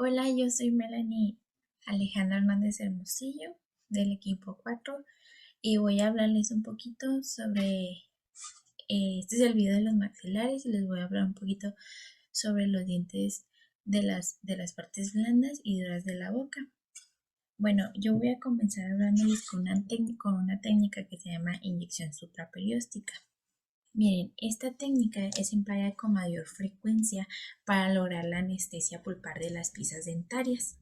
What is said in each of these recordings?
Hola, yo soy Melanie Alejandra Hernández Hermosillo del equipo 4 y voy a hablarles un poquito sobre, este es el video de los maxilares y les voy a hablar un poquito sobre los dientes de las partes blandas y duras de la boca. Bueno, yo voy a comenzar hablándoles con una técnica que se llama inyección supraperióstica. Miren, esta técnica es empleada con mayor frecuencia para lograr la anestesia pulpar de las piezas dentarias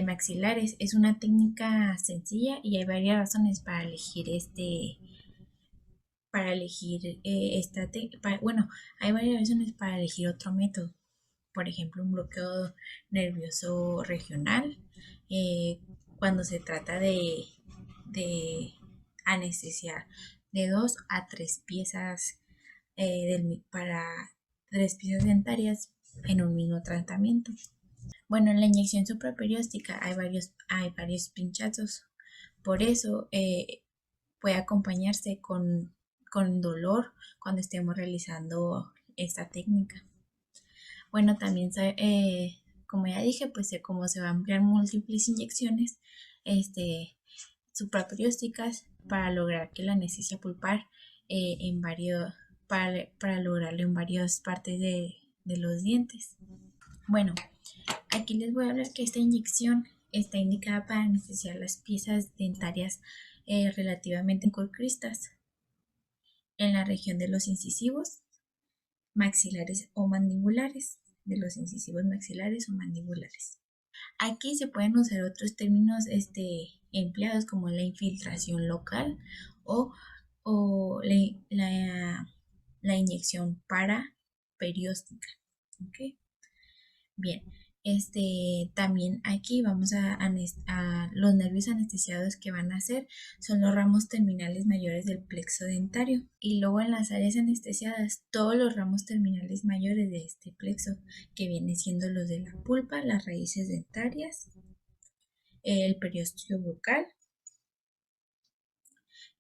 maxilares. Es una técnica sencilla y hay varias razones para elegir hay varias razones para elegir otro método. Por ejemplo, un bloqueo nervioso regional, eh, cuando se trata de anestesiar de 2 a 3 piezas para 3 piezas dentarias en un mismo tratamiento. Bueno, en la inyección supraperióstica hay varios pinchazos, por eso puede acompañarse con dolor cuando estemos realizando esta técnica. Bueno, también como ya dije, pues como se va a emplear múltiples inyecciones supraperiósticas para lograr que la anestesia pulpar en varios para lograrlo en varias partes de los dientes. Bueno, aquí les voy a hablar que esta inyección está indicada para anestesiar las piezas dentarias relativamente corcristas en la región de los incisivos maxilares o mandibulares, de los incisivos maxilares o mandibulares. Aquí se pueden usar otros términos empleados como la infiltración local o, o la inyección paraperióstica. ¿Okay? Bien, también aquí vamos a los nervios anestesiados que van a hacer son los ramos terminales mayores del plexo dentario, y luego en las áreas anestesiadas todos los ramos terminales mayores de este plexo, que vienen siendo los de la pulpa, las raíces dentarias, el periósteo bucal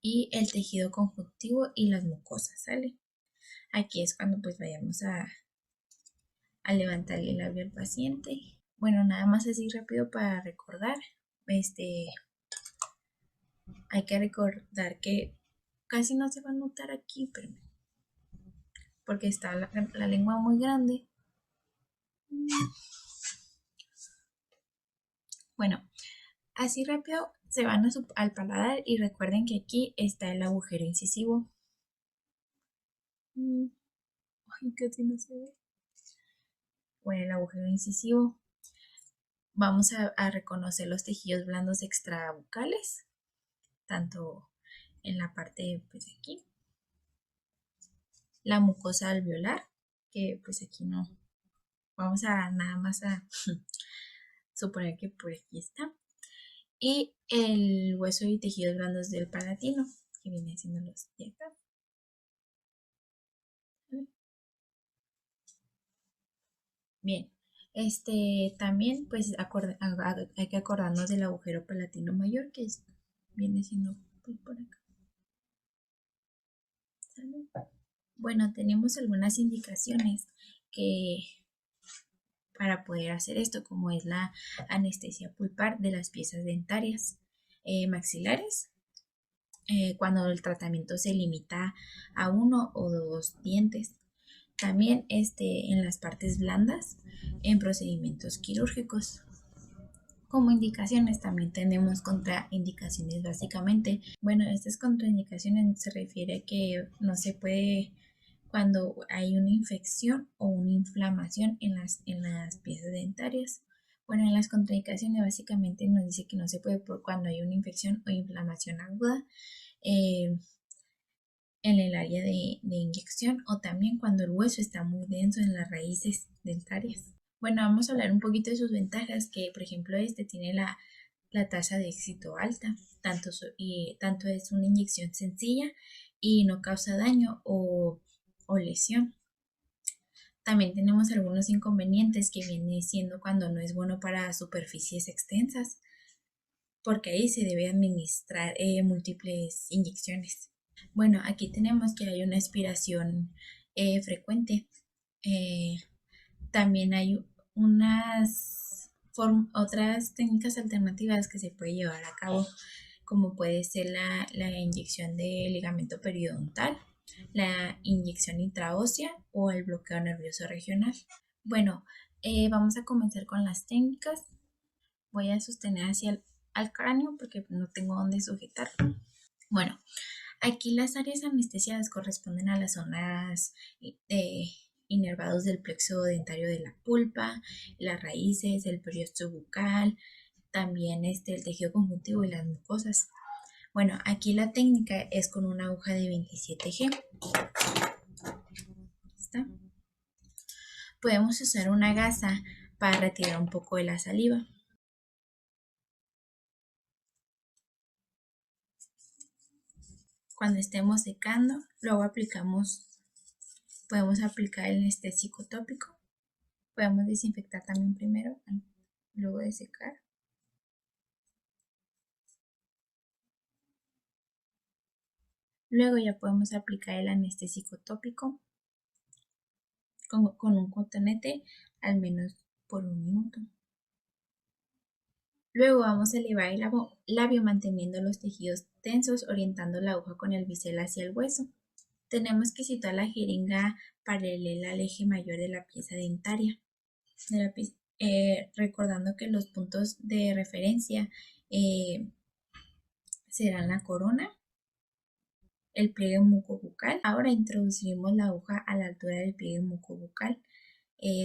y el tejido conjuntivo y las mucosas, ¿sale? Aquí es cuando pues vayamos a levantar el labio al paciente. Bueno, nada más así rápido para recordar. Hay que recordar que casi no se va a notar aquí, pero porque está la lengua muy grande. Bueno, así rápido se van al paladar y recuerden que aquí está el agujero incisivo. Ay, casi no se ve. Bueno, el agujero incisivo. Vamos a reconocer los tejidos blandos extrabucales, tanto en la parte pues aquí, la mucosa alveolar, que pues aquí no, vamos a nada más a suponer que por aquí está, y el hueso y tejidos blandos del palatino, que vienen siendo los de acá. Bien, también pues hay que acordarnos del agujero palatino mayor, que viene siendo pues, por acá. ¿Sale? Bueno, tenemos algunas indicaciones que para poder hacer esto, como es la anestesia pulpar de las piezas dentarias maxilares, cuando el tratamiento se limita a 1 o 2 dientes. También en las partes blandas, en procedimientos quirúrgicos. Como indicaciones también tenemos contraindicaciones básicamente. Bueno, estas contraindicaciones se refiere a que no se puede cuando hay una infección o una inflamación en las piezas dentarias. Bueno, en las contraindicaciones básicamente nos dice que no se puede cuando hay una infección o inflamación aguda en el área de inyección, o también cuando el hueso está muy denso en las raíces dentarias. Bueno, vamos a hablar un poquito de sus ventajas, que por ejemplo tiene la tasa de éxito alta, tanto es una inyección sencilla y no causa daño o lesión. También tenemos algunos inconvenientes, que viene siendo cuando no es bueno para superficies extensas, porque ahí se debe administrar múltiples inyecciones. Bueno, aquí tenemos que hay una aspiración frecuente. También hay Otras técnicas alternativas que se puede llevar a cabo, como puede ser la inyección de ligamento periodontal, la inyección intraósea o el bloqueo nervioso regional. Bueno, vamos a comenzar con las técnicas. Voy a sostener hacia al cráneo porque no tengo dónde sujetar. Bueno, aquí las áreas anestesiadas corresponden a las zonas inervados del plexo dentario de la pulpa, las raíces, el periósteo bucal, también el tejido conjuntivo y las mucosas. Bueno, aquí la técnica es con una aguja de 27G. ¿Está? Podemos usar una gasa para retirar un poco de la saliva. Cuando estemos secando, luego podemos aplicar el anestésico tópico. Podemos desinfectar también primero, luego de secar. Luego ya podemos aplicar el anestésico tópico con un cotonete al menos por 1 minuto. Luego vamos a elevar el labio manteniendo los tejidos tensos, orientando la aguja con el bisel hacia el hueso. Tenemos que situar la jeringa paralela al eje mayor de la pieza dentaria, recordando que los puntos de referencia serán la corona, el pliegue mucobucal. Ahora introduciremos la aguja a la altura del pliegue mucobucal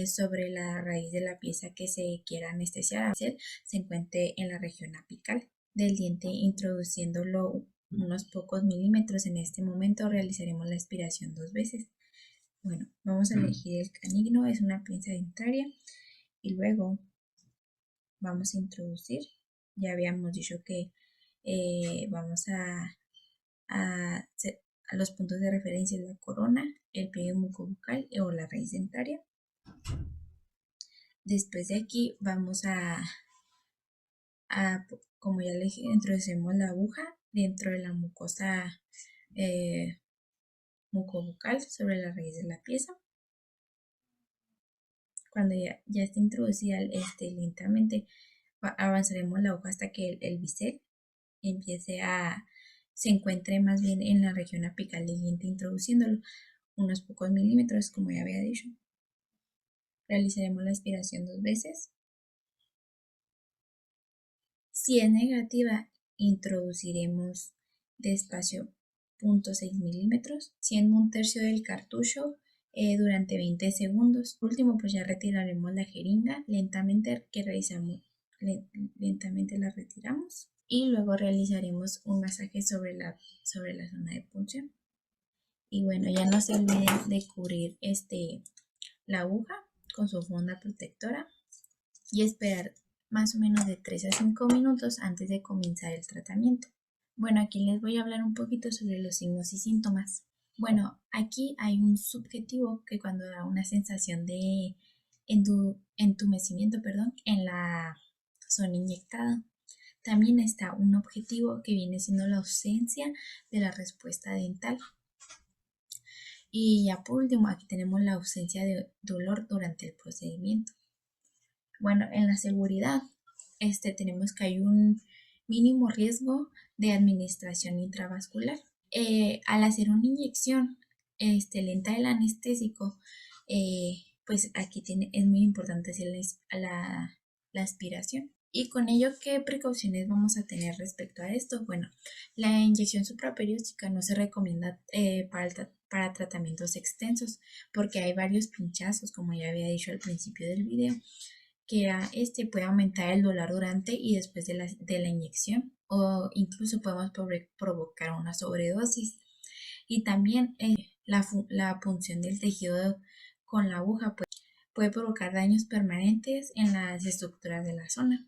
sobre la raíz de la pieza que se quiera anestesiar. Se encuentre en la región apical del diente, introduciéndolo unos pocos milímetros. En este momento realizaremos la aspiración 2 veces. Bueno, vamos a elegir el canigno, es una pinza dentaria, y luego vamos a introducir. Ya habíamos dicho que vamos a los puntos de referencia de la corona, el pliegue mucobucal o la raíz dentaria. Después de aquí vamos como ya le dije, introducimos la aguja dentro de la mucosa mucobucal sobre la raíz de la pieza. Cuando ya esté introducida lentamente, avanzaremos la aguja hasta que el bisel se encuentre más bien en la región apical del diente, introduciéndolo unos pocos milímetros, como ya había dicho. Realizaremos la aspiración 2 veces. Si es negativa, introduciremos despacio 0.6 milímetros, siendo 1/3 del cartucho durante 20 segundos. Por último, pues ya retiraremos la jeringa lentamente, lentamente la retiramos, y luego realizaremos un masaje sobre la zona de punción. Y bueno, ya no se olviden de cubrir la aguja con su funda protectora y esperar más o menos de 3 a 5 minutos antes de comenzar el tratamiento. Bueno, aquí les voy a hablar un poquito sobre los signos y síntomas. Bueno, aquí hay un subjetivo que cuando da una sensación de entumecimiento, en la zona inyectada. También está un objetivo que viene siendo la ausencia de la respuesta dental. Y ya por último, aquí tenemos la ausencia de dolor durante el procedimiento. Bueno, en la seguridad, tenemos que hay un mínimo riesgo de administración intravascular. Al hacer una inyección lenta del anestésico, pues aquí es muy importante hacer la aspiración. Y con ello, ¿qué precauciones vamos a tener respecto a esto? Bueno, la inyección supraperióstica no se recomienda para tratamientos extensos porque hay varios pinchazos, como ya había dicho al principio del video, que puede aumentar el dolor durante y después de la inyección, o incluso podemos provocar una sobredosis. Y también la punción del tejido con la aguja puede provocar daños permanentes en las estructuras de la zona,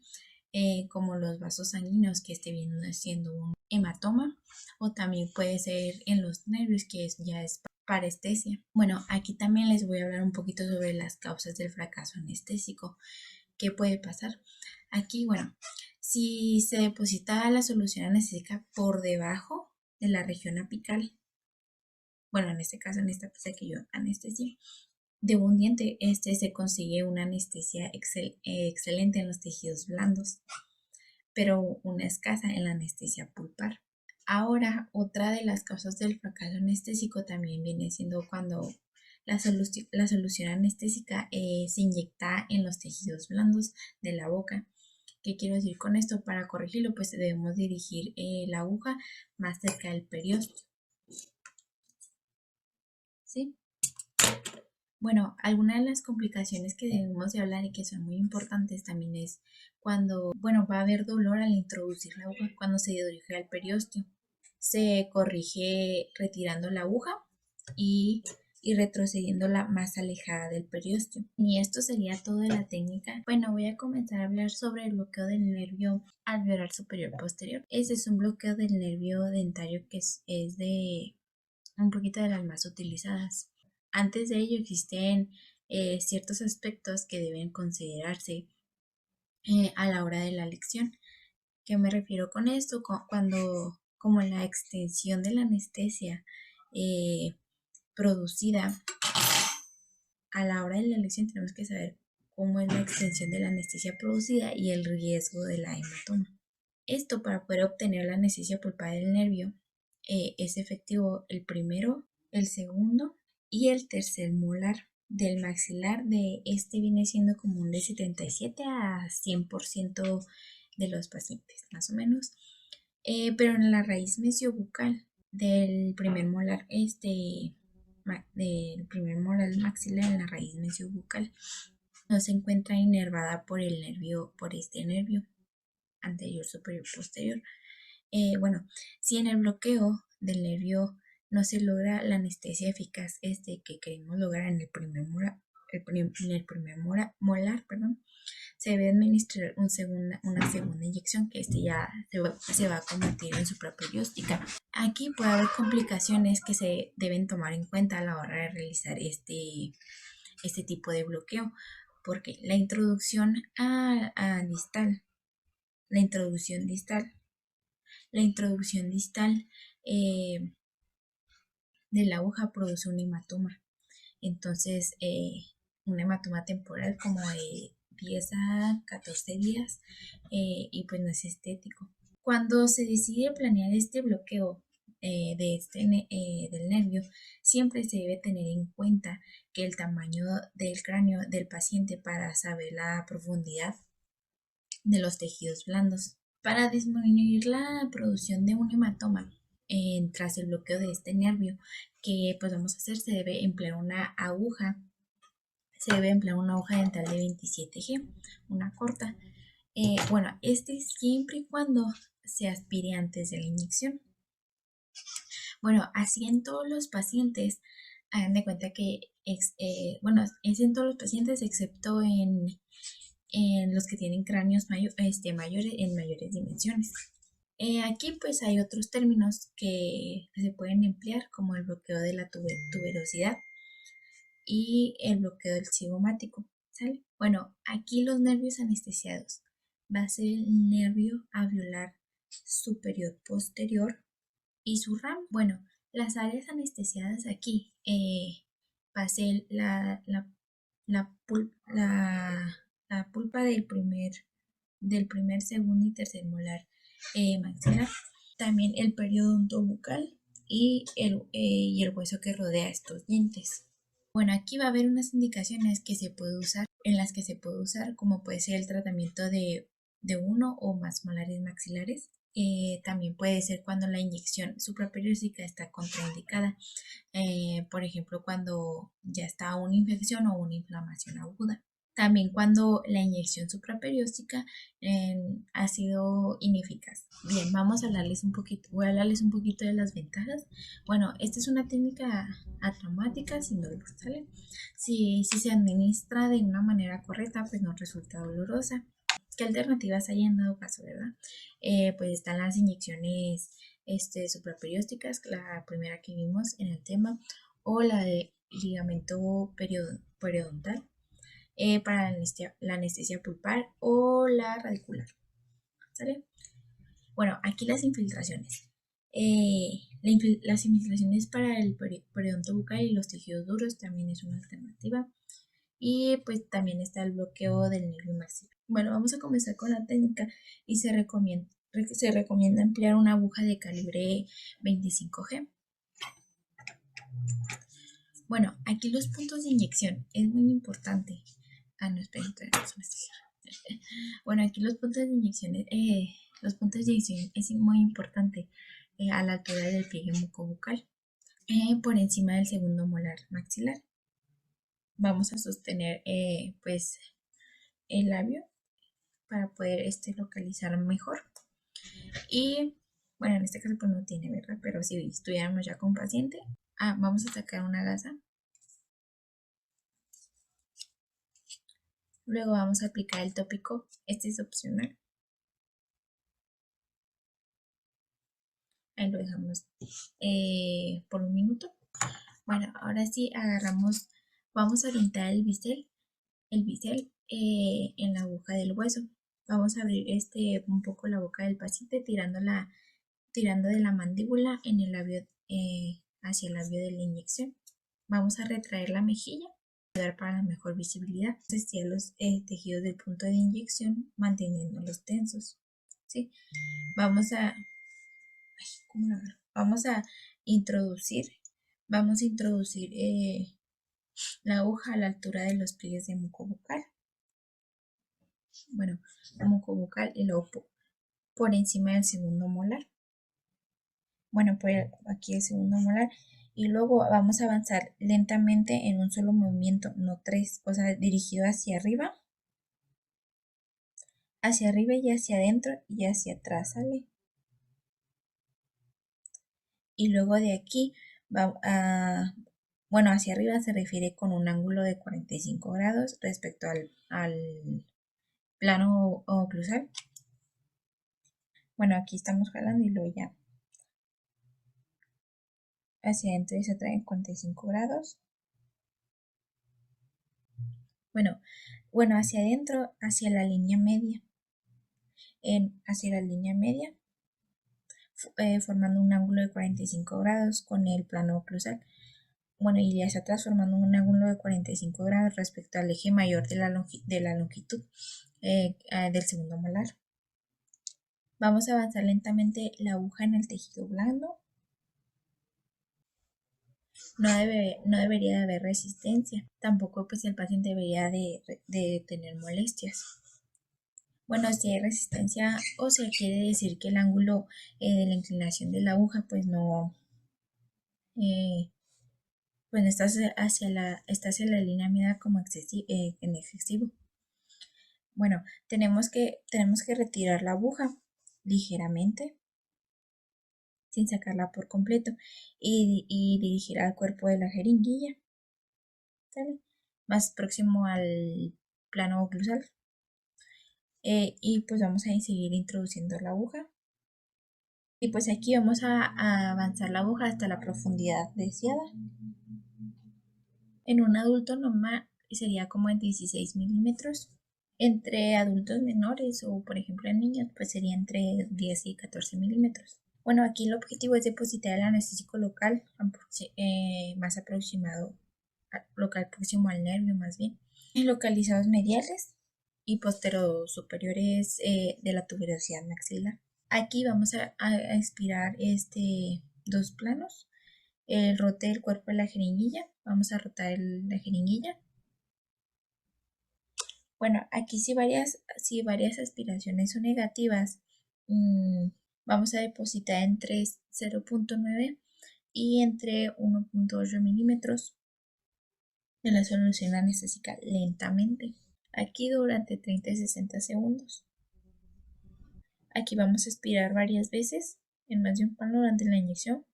como los vasos sanguíneos, que viene siendo un hematoma, o también puede ser en los nervios, que ya es parestesia. Bueno, aquí también les voy a hablar un poquito sobre las causas del fracaso anestésico. ¿Qué puede pasar? Aquí, bueno, si se deposita la solución anestésica por debajo de la región apical, bueno, en este caso, en esta pieza que yo anestesié, de un diente, se consigue una anestesia excelente en los tejidos blandos, pero una escasa en la anestesia pulpar. Ahora, otra de las causas del fracaso anestésico también viene siendo cuando la solución anestésica se inyecta en los tejidos blandos de la boca. ¿Qué quiero decir con esto? Para corregirlo, pues debemos dirigir la aguja más cerca del periósteo. ¿Sí? Bueno, algunas de las complicaciones que debemos de hablar y que son muy importantes también es cuando, bueno, va a haber dolor al introducir la aguja cuando se dirige al periósteo. Se corrige retirando la aguja y, y retrocediéndola más alejada del periósteo. Y esto sería todo de la técnica. Bueno, voy a comenzar a hablar sobre el bloqueo del nervio alveolar superior posterior. Este es un bloqueo del nervio dentario que es de un poquito de las más utilizadas. Antes de ello existen ciertos aspectos que deben considerarse a la hora de la lección. ¿Qué me refiero con esto? Cuando, como la extensión de la anestesia eh, producida a la hora de la lección, tenemos que saber cómo es la extensión de la anestesia producida y el riesgo de la hematoma. Esto para poder obtener la anestesia pulpar del nervio es efectivo el primero, el segundo y el tercer molar del maxilar. De este viene siendo común de 77 a 100% de los pacientes, más o menos. Pero en la raíz mesiobucal del primer molar, del primer molar maxilar en la raíz mesiobucal, no se encuentra inervada por el nervio, por este nervio anterior, superior, posterior. Bueno, si en el bloqueo del nervio no se logra la anestesia eficaz que queremos lograr en el primer molar, perdón, se debe administrar una segunda inyección que ya se va a convertir en supraperióstica. Aquí puede haber complicaciones que se deben tomar en cuenta a la hora de realizar este tipo de bloqueo, porque la introducción distal, la introducción distal La introducción distal eh, de la aguja produce un hematoma. Entonces, un hematoma temporal como de 10 a 14 días y pues no es estético. Cuando se decide planear este bloqueo del nervio, siempre se debe tener en cuenta que el tamaño del cráneo del paciente para saber la profundidad de los tejidos blandos. Para disminuir la producción de un hematoma tras el bloqueo de este nervio, que pues vamos a hacer, se debe emplear una aguja dental de 27G, una corta. Bueno, siempre y cuando se aspire antes de la inyección. Bueno, así en todos los pacientes, hagan de cuenta que, bueno, es en todos los pacientes excepto en los que tienen cráneos mayores, en mayores dimensiones. Aquí pues hay otros términos que se pueden emplear como el bloqueo de la tuberosidad y el bloqueo del cigomático, ¿sale? Bueno, aquí los nervios anestesiados va a ser el nervio alveolar superior posterior y su RAM. Bueno, las áreas anestesiadas aquí va a ser la pulpa del primer, segundo y tercer molar maxilar. También el periodonto bucal y el hueso que rodea estos dientes. Bueno, aquí va a haber unas indicaciones en las que se puede usar, como puede ser el tratamiento de uno o más molares maxilares. También puede ser cuando la inyección supraperióstica está contraindicada, por ejemplo, cuando ya está una infección o una inflamación aguda. También cuando la inyección supraperióstica ha sido ineficaz. Bien, voy a hablarles un poquito de las ventajas. Bueno, esta es una técnica atraumática sin dolor, ¿sale? Si se administra de una manera correcta, pues no resulta dolorosa. ¿Qué alternativas hay en dado caso, verdad? Pues están las inyecciones supraperiósticas, la primera que vimos en el tema, o la de ligamento periodontal para la anestesia pulpar o la radicular. ¿Sale? Bueno, aquí las infiltraciones. las infiltraciones para el periodonto bucal y los tejidos duros también es una alternativa. Y pues también está el bloqueo del nervio maxilar. Bueno, vamos a comenzar con la técnica y se recomienda emplear una aguja de calibre 25G. Bueno, aquí los puntos de inyección es muy importante. Ah, no, esperen, bueno, aquí los puntos de inyección es muy importante a la altura del pliegue mucobucal, por encima del segundo molar maxilar. Vamos a sostener pues el labio para poder localizar mejor. Y bueno, en este caso pues no tiene, ¿verdad? Pero si estuviéramos ya con paciente, vamos a sacar una gasa. Luego vamos a aplicar el tópico. Este es opcional. Ahí lo dejamos por un minuto. Bueno, ahora sí vamos a orientar el bisel en la aguja del hueso. Vamos a abrir un poco la boca del paciente tirando de la mandíbula en el labio hacia el labio de la inyección. Vamos a retraer la mejilla para la mejor visibilidad. Estirar los tejidos del punto de inyección manteniéndolos tensos. ¿Sí? Vamos a Vamos a introducir, la aguja a la altura de los pliegues de mucobucal. Bueno, mucobucal y luego por encima del segundo molar. Bueno, por aquí el segundo molar. Y luego vamos a avanzar lentamente en un solo movimiento, no tres, o sea, dirigido hacia arriba y hacia adentro y hacia atrás, ¿sale? Y luego de aquí bueno, hacia arriba se refiere con un ángulo de 45 grados respecto al plano oclusal. Bueno, aquí estamos jalando y luego ya hacia adentro y se trae 45 grados. Bueno, hacia adentro, hacia la línea media. Hacia la línea media, formando un ángulo de 45 grados con el plano oclusal. Bueno, y hacia atrás formando un ángulo de 45 grados respecto al eje mayor de la longitud del segundo molar. Vamos a avanzar lentamente la aguja en el tejido blando. No debería de haber resistencia. Tampoco pues el paciente debería de tener molestias. Bueno, si hay resistencia, o sea, quiere decir que el ángulo de la inclinación de la aguja pues no está hacia la línea media como en excesivo. Bueno, tenemos que retirar la aguja ligeramente sin sacarla por completo y dirigir al cuerpo de la jeringuilla, ¿sale? Más próximo al plano oclusal. Y pues vamos a seguir introduciendo la aguja. Y pues aquí vamos a avanzar la aguja hasta la profundidad deseada. En un adulto normal sería como en 16 milímetros. Entre adultos menores o por ejemplo en niños pues sería entre 10 y 14 milímetros. Bueno, aquí el objetivo es depositar el anestésico local más aproximado, local próximo al nervio más bien, localizados mediales y posterosuperiores de la tuberosidad maxilar. Aquí vamos a expirar dos planos, el rote del cuerpo de la jeringuilla, vamos a rotar la jeringuilla. Bueno, aquí si varias aspiraciones son negativas, vamos a depositar entre 0.9 y entre 1.8 milímetros de la solución anestésica lentamente. Aquí durante 30 y 60 segundos. Aquí vamos a aspirar varias veces en más de un plano durante la inyección.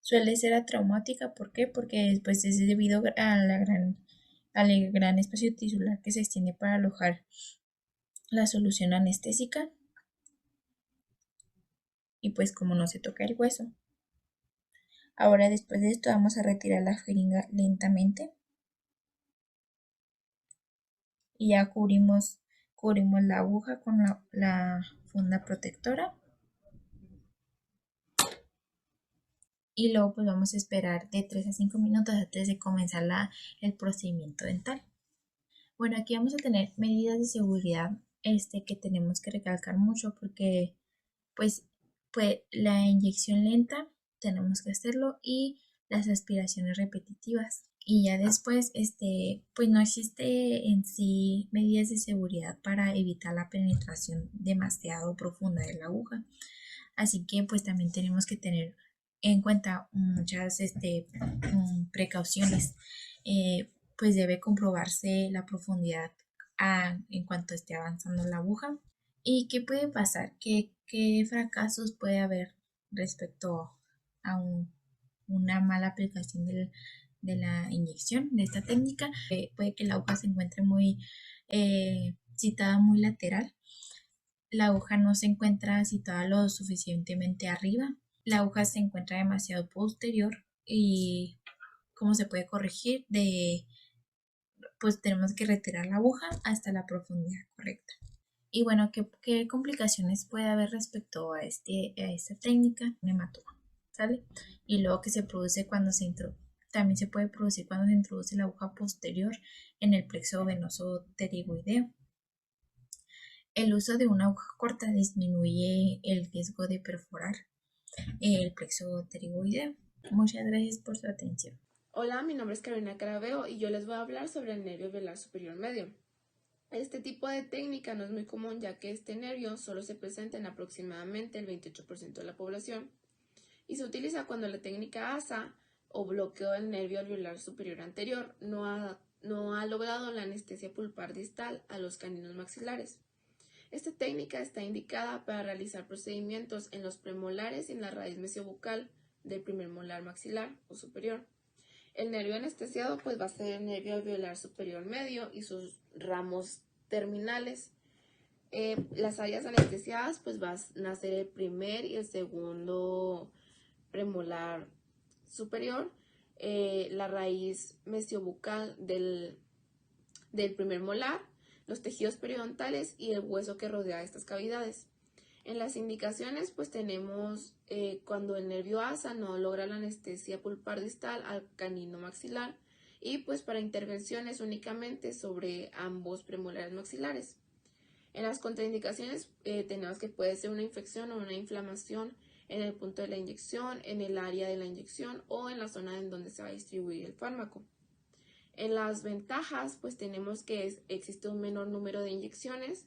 Suele ser atraumática, ¿por qué? Porque después es debido al gran espacio tisular que se extiende para alojar la solución anestésica y pues como no se toca el hueso. Ahora después de esto vamos a retirar la jeringa lentamente y ya cubrimos cubrimos la aguja con la funda protectora y luego pues vamos a esperar de 3 a 5 minutos antes de comenzar el procedimiento dental. Bueno, aquí vamos a tener medidas de seguridad que tenemos que recalcar mucho porque pues la inyección lenta tenemos que hacerlo y las aspiraciones repetitivas. Y ya después, pues no existe en sí medidas de seguridad para evitar la penetración demasiado profunda de la aguja. Así que pues también tenemos que tener en cuenta muchas precauciones. Pues debe comprobarse la profundidad en cuanto esté avanzando la aguja. ¿Y qué puede pasar? ¿Qué fracasos puede haber respecto a una mala aplicación de la inyección, de esta técnica? Puede que la aguja se encuentre muy citada muy lateral. La aguja no se encuentra situada lo suficientemente arriba. La aguja se encuentra demasiado posterior y ¿cómo se puede corregir? Pues tenemos que retirar la aguja hasta la profundidad correcta. Y bueno, ¿qué complicaciones puede haber respecto a esta técnica? Un hematoma, ¿sale? Y luego que se produce también se puede producir cuando se introduce la aguja posterior en el plexo venoso pterigoideo. El uso de una aguja corta disminuye el riesgo de perforar el plexo pterigoideo. Muchas gracias por su atención. Hola, mi nombre es Carolina Carabeo y yo les voy a hablar sobre el nervio velar superior medio. Este tipo de técnica no es muy común ya que este nervio solo se presenta en aproximadamente el 28% de la población y se utiliza cuando la técnica ASA o bloqueo del nervio alveolar superior anterior no ha logrado la anestesia pulpar distal a los caninos maxilares. Esta técnica está indicada para realizar procedimientos en los premolares y en la raíz mesiobucal del primer molar maxilar o superior. El nervio anestesiado pues va a ser el nervio alveolar superior medio y sus ramos terminales. Las áreas anestesiadas pues va a nacer el primer y el segundo premolar superior, la raíz mesiobucal del primer molar, los tejidos periodontales y el hueso que rodea estas cavidades. En las indicaciones pues tenemos cuando el nervio asa no logra la anestesia pulpar distal al canino maxilar y pues para intervenciones únicamente sobre ambos premolares maxilares. En las contraindicaciones tenemos que puede ser una infección o una inflamación en el punto de la inyección, en el área de la inyección o en la zona en donde se va a distribuir el fármaco. En las ventajas pues tenemos que existe un menor número de inyecciones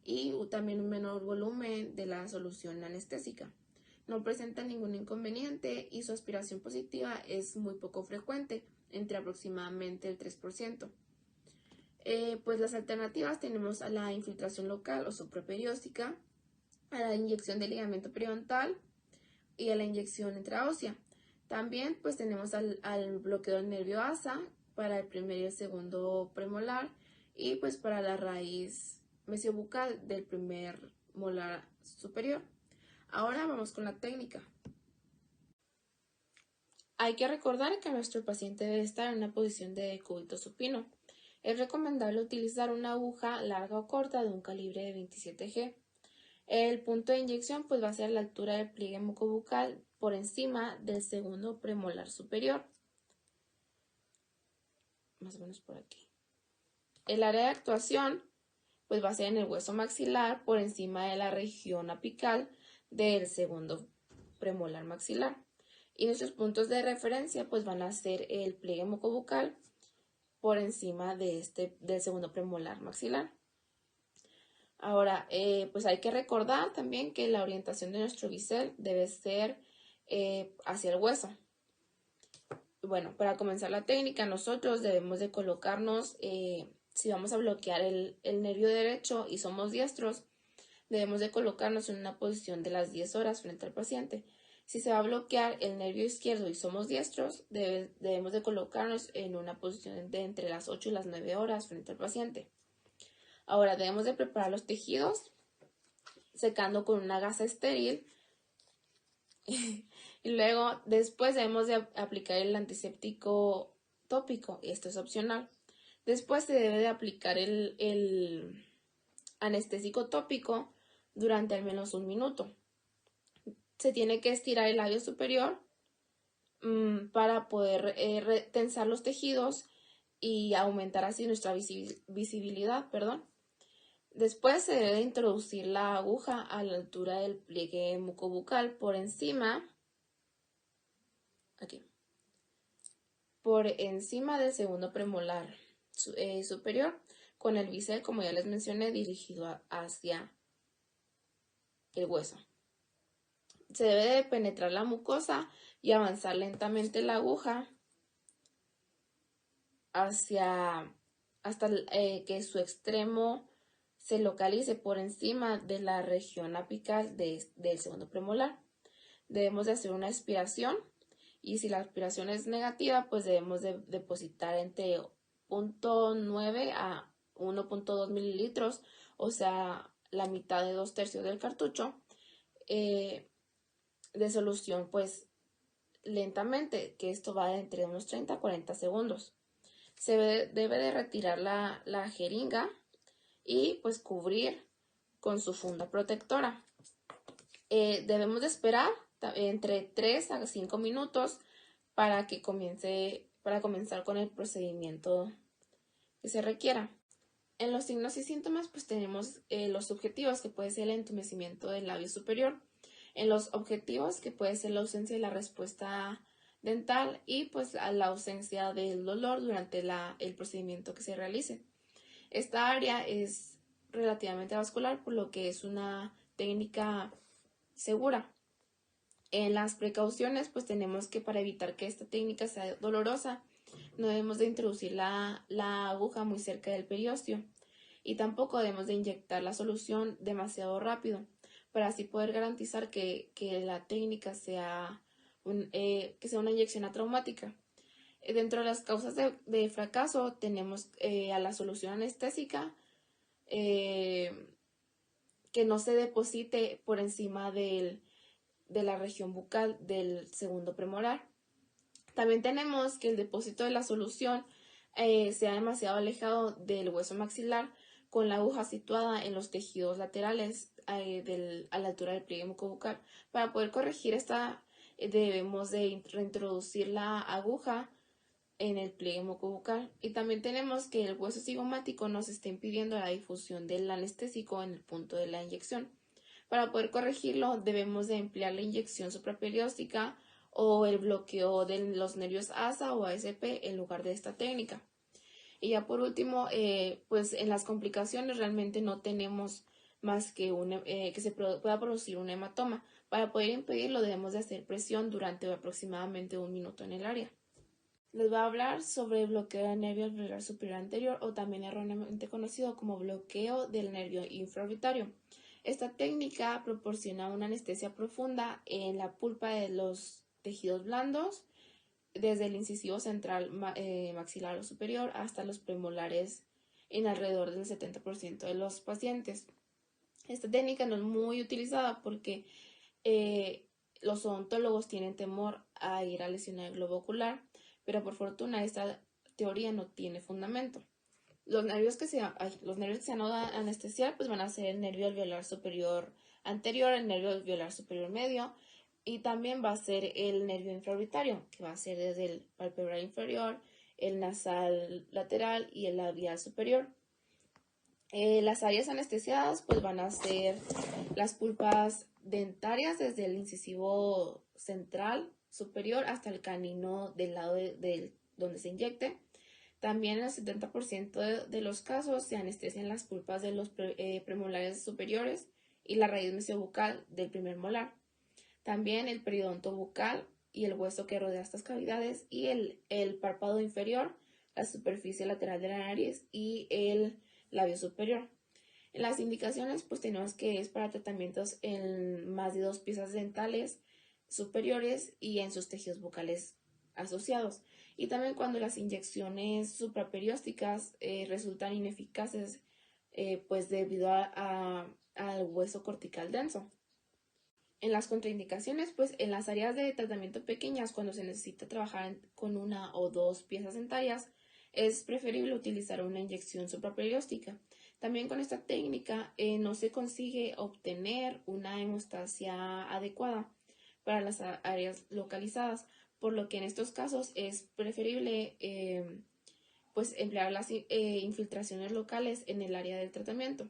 y también un menor volumen de la solución anestésica. No presenta ningún inconveniente y su aspiración positiva es muy poco frecuente, entre aproximadamente el 3%. Pues las alternativas tenemos a la infiltración local o supraperióstica, a la inyección de ligamento periodontal y a la inyección intraósea. También pues tenemos al bloqueo del nervio asa para el primer y el segundo premolar y pues para la raíz mesiobucal del primer molar superior. Ahora vamos con la técnica. Hay que recordar que nuestro paciente debe estar en una posición de decúbito supino. Es recomendable utilizar una aguja larga o corta de un calibre de 27G. El punto de inyección pues va a ser a la altura del pliegue mucobucal por encima del segundo premolar superior. Más o menos por aquí. El área de actuación pues va a ser en el hueso maxilar por encima de la región apical del segundo premolar maxilar. Y nuestros puntos de referencia pues van a ser el pliegue mucobucal por encima del segundo premolar maxilar. Ahora, pues hay que recordar también que la orientación de nuestro bisel debe ser hacia el hueso. Bueno, para comenzar la técnica, nosotros debemos de colocarnos, si vamos a bloquear el nervio derecho y somos diestros, debemos de colocarnos en una posición de las 10 horas frente al paciente. Si se va a bloquear el nervio izquierdo y somos diestros, debemos de colocarnos en una posición de entre las 8 y las 9 horas frente al paciente. Ahora debemos de preparar los tejidos secando con una gasa estéril y luego después debemos de aplicar el antiséptico tópico y esto es opcional. Después se debe de aplicar el anestésico tópico durante al menos 1 minuto. Se tiene que estirar el labio superior para poder tensar los tejidos y aumentar así nuestra visibilidad, perdón. Después se debe introducir la aguja a la altura del pliegue mucobucal por encima del segundo premolar superior, con el bisel, como ya les mencioné, dirigido hacia el hueso. Se debe de penetrar la mucosa y avanzar lentamente la aguja hasta que su extremo se localice por encima de la región apical del segundo premolar. Debemos de hacer una aspiración y si la aspiración es negativa, pues debemos de depositar entre 0.9 a 1.2 mililitros, o sea, la mitad de 2/3 del cartucho de solución, pues lentamente, que esto va entre unos 30 a 40 segundos. Se debe de retirar la jeringa y pues cubrir con su funda protectora. Debemos de esperar entre 3 a 5 minutos para comenzar con el procedimiento que se requiera. En los signos y síntomas pues tenemos los subjetivos, que puede ser el entumecimiento del labio superior. En los objetivos, que puede ser la ausencia de la respuesta dental y pues la ausencia del dolor durante el procedimiento que se realice. Esta área es relativamente vascular, por lo que es una técnica segura. En las precauciones, pues tenemos que, para evitar que esta técnica sea dolorosa, no debemos de introducir la aguja muy cerca del periósteo y tampoco debemos de inyectar la solución demasiado rápido, para así poder garantizar que la técnica sea una inyección atraumática. Dentro de las causas de fracaso tenemos a la solución anestésica, que no se deposite por encima de la región bucal del segundo premolar. También tenemos que el depósito de la solución sea demasiado alejado del hueso maxilar, con la aguja situada en los tejidos laterales a la altura del pliegue mucobucal. Para poder corregir esta, debemos de reintroducir la aguja en el pliegue mucobucal. Y también tenemos que el hueso cigomático nos está impidiendo la difusión del anestésico en el punto de la inyección. Para poder corregirlo, debemos de emplear la inyección supraperióstica o el bloqueo de los nervios ASA o ASP en lugar de esta técnica. Y ya por último, pues en las complicaciones realmente no tenemos más que que se pueda producir un hematoma. Para poder impedirlo, debemos de hacer presión durante aproximadamente 1 minuto en el área. Les voy a hablar sobre el bloqueo del nervio alveolar superior anterior, o también erróneamente conocido como bloqueo del nervio infraorbitario. Esta técnica proporciona una anestesia profunda en la pulpa de los tejidos blandos, desde el incisivo central maxilar o superior hasta los premolares en alrededor del 70% de los pacientes. Esta técnica no es muy utilizada porque los odontólogos tienen temor a ir a lesionar el globo ocular, pero por fortuna esta teoría no tiene fundamento. Los nervios que se van a anestesiar pues van a ser el nervio alveolar superior anterior, el nervio alveolar superior medio, y también va a ser el nervio infraorbitario, que va a ser desde el palpebral inferior, el nasal lateral y el labial superior. Las áreas anestesiadas pues van a ser las pulpas dentarias desde el incisivo central superior hasta el canino del lado donde se inyecte. También en el 70% de los casos se anestesian las pulpas de los premolares superiores y la raíz mesiobucal del primer molar. También el periodonto bucal y el hueso que rodea estas cavidades, y el párpado inferior, la superficie lateral de la nariz y el labio superior. En las indicaciones pues tenemos que es para tratamientos en más de 2 piezas dentales superiores y en sus tejidos bucales asociados. Y también cuando las inyecciones supraperiósticas resultan ineficaces, pues debido al hueso cortical denso. En las contraindicaciones, pues en las áreas de tratamiento pequeñas, cuando se necesita trabajar con 1 o 2 piezas dentarias, es preferible utilizar una inyección supraperióstica, También con esta técnica no se consigue obtener una hemostasia adecuada para las áreas localizadas, por lo que en estos casos es preferible pues emplear las infiltraciones locales en el área del tratamiento.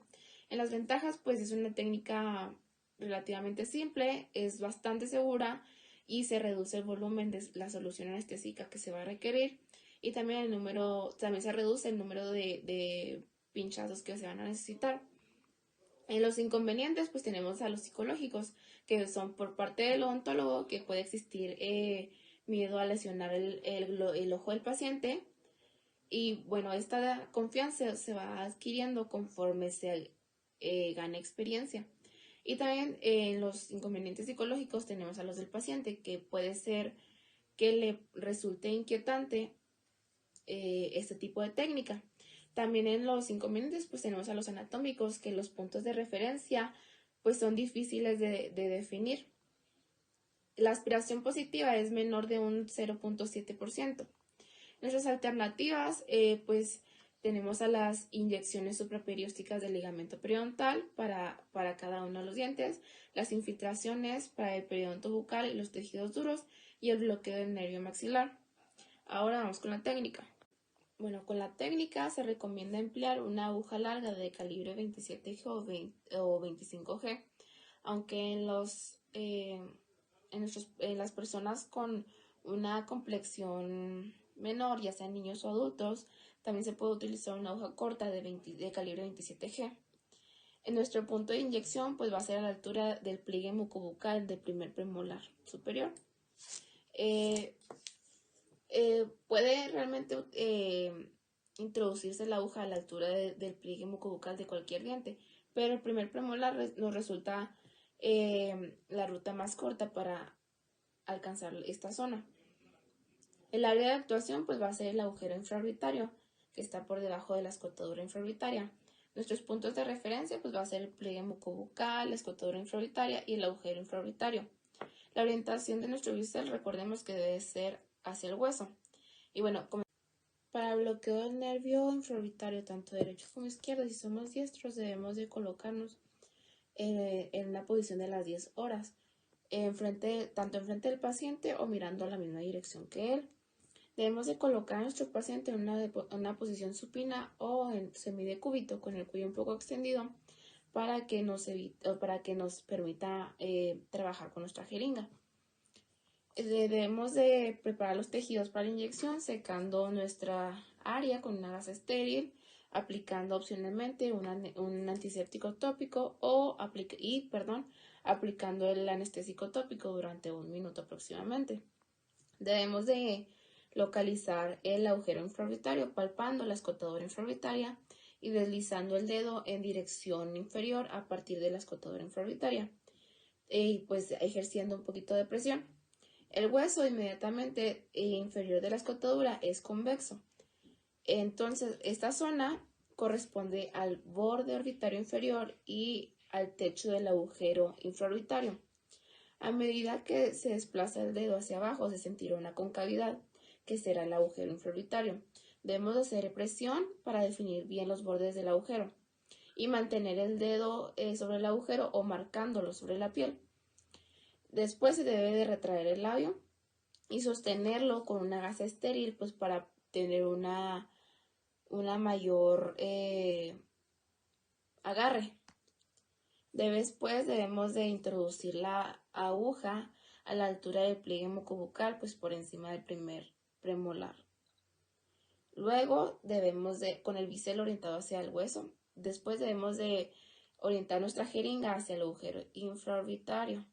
En las ventajas, pues es una técnica relativamente simple, es bastante segura y se reduce el volumen de la solución anestésica que se va a requerir, y también también se reduce el número de pinchazos que se van a necesitar. En los inconvenientes, pues tenemos a los psicológicos, que son por parte del odontólogo, que puede existir miedo a lesionar el ojo del paciente. Y bueno, esta confianza se va adquiriendo conforme se gana experiencia. Y también en los inconvenientes psicológicos tenemos a los del paciente, que puede ser que le resulte inquietante este tipo de técnica. También en los inconvenientes pues tenemos a los anatómicos, que los puntos de referencia pues son difíciles de definir. La aspiración positiva es menor de un 0.7%. Nuestras alternativas, pues tenemos a las inyecciones supraperiósticas del ligamento periodontal para cada uno de los dientes, las infiltraciones para el periodonto bucal y los tejidos duros, y el bloqueo del nervio maxilar. Ahora vamos con la técnica. Bueno, con la técnica se recomienda emplear una aguja larga de calibre 27G o 25G, aunque en las personas con una complexión menor, ya sean niños o adultos, también se puede utilizar una aguja corta de calibre 27G. En nuestro punto de inyección, pues va a ser a la altura del pliegue mucobucal del primer premolar superior. Puede realmente introducirse la aguja a la altura del pliegue mucobucal de cualquier diente, pero el primer premolar nos resulta la ruta más corta para alcanzar esta zona. El área de actuación pues va a ser el agujero infraorbitario, que está por debajo de la escotadura infraorbitaria. Nuestros puntos de referencia pues va a ser el pliegue mucobucal, la escotadura infraorbitaria y el agujero infraorbitario. La orientación de nuestro bisel, recordemos que debe ser hacia el hueso. Y bueno, para bloqueo del nervio infraorbitario, tanto derecho como izquierdo, si somos diestros, debemos de colocarnos en una posición de las 10 horas, tanto enfrente del paciente o mirando a la misma dirección que él. Debemos de colocar a nuestro paciente en una posición supina o en semidecúbito, con el cuello un poco extendido, para que nos permita trabajar con nuestra jeringa. Debemos de preparar los tejidos para la inyección secando nuestra área con una gasa estéril, aplicando opcionalmente un antiséptico tópico aplicando el anestésico tópico durante 1 minuto aproximadamente. Debemos de localizar el agujero infraorbitario palpando la escotadura infraorbitaria y deslizando el dedo en dirección inferior a partir de la escotadura infraorbitaria y pues ejerciendo un poquito de presión. El hueso inmediatamente inferior de la escotadura es convexo. Entonces, esta zona corresponde al borde orbitario inferior y al techo del agujero infraorbitario. A medida que se desplaza el dedo hacia abajo, se sentirá una concavidad, que será el agujero infraorbitario. Debemos hacer presión para definir bien los bordes del agujero y mantener el dedo sobre el agujero o marcándolo sobre la piel. Después se debe de retraer el labio y sostenerlo con una gasa estéril, pues para tener una mayor agarre. Después debemos de introducir la aguja a la altura del pliegue mucobucal, pues por encima del primer premolar. Luego debemos de, con el bisel orientado hacia el hueso, después debemos de orientar nuestra jeringa hacia el agujero infraorbitario.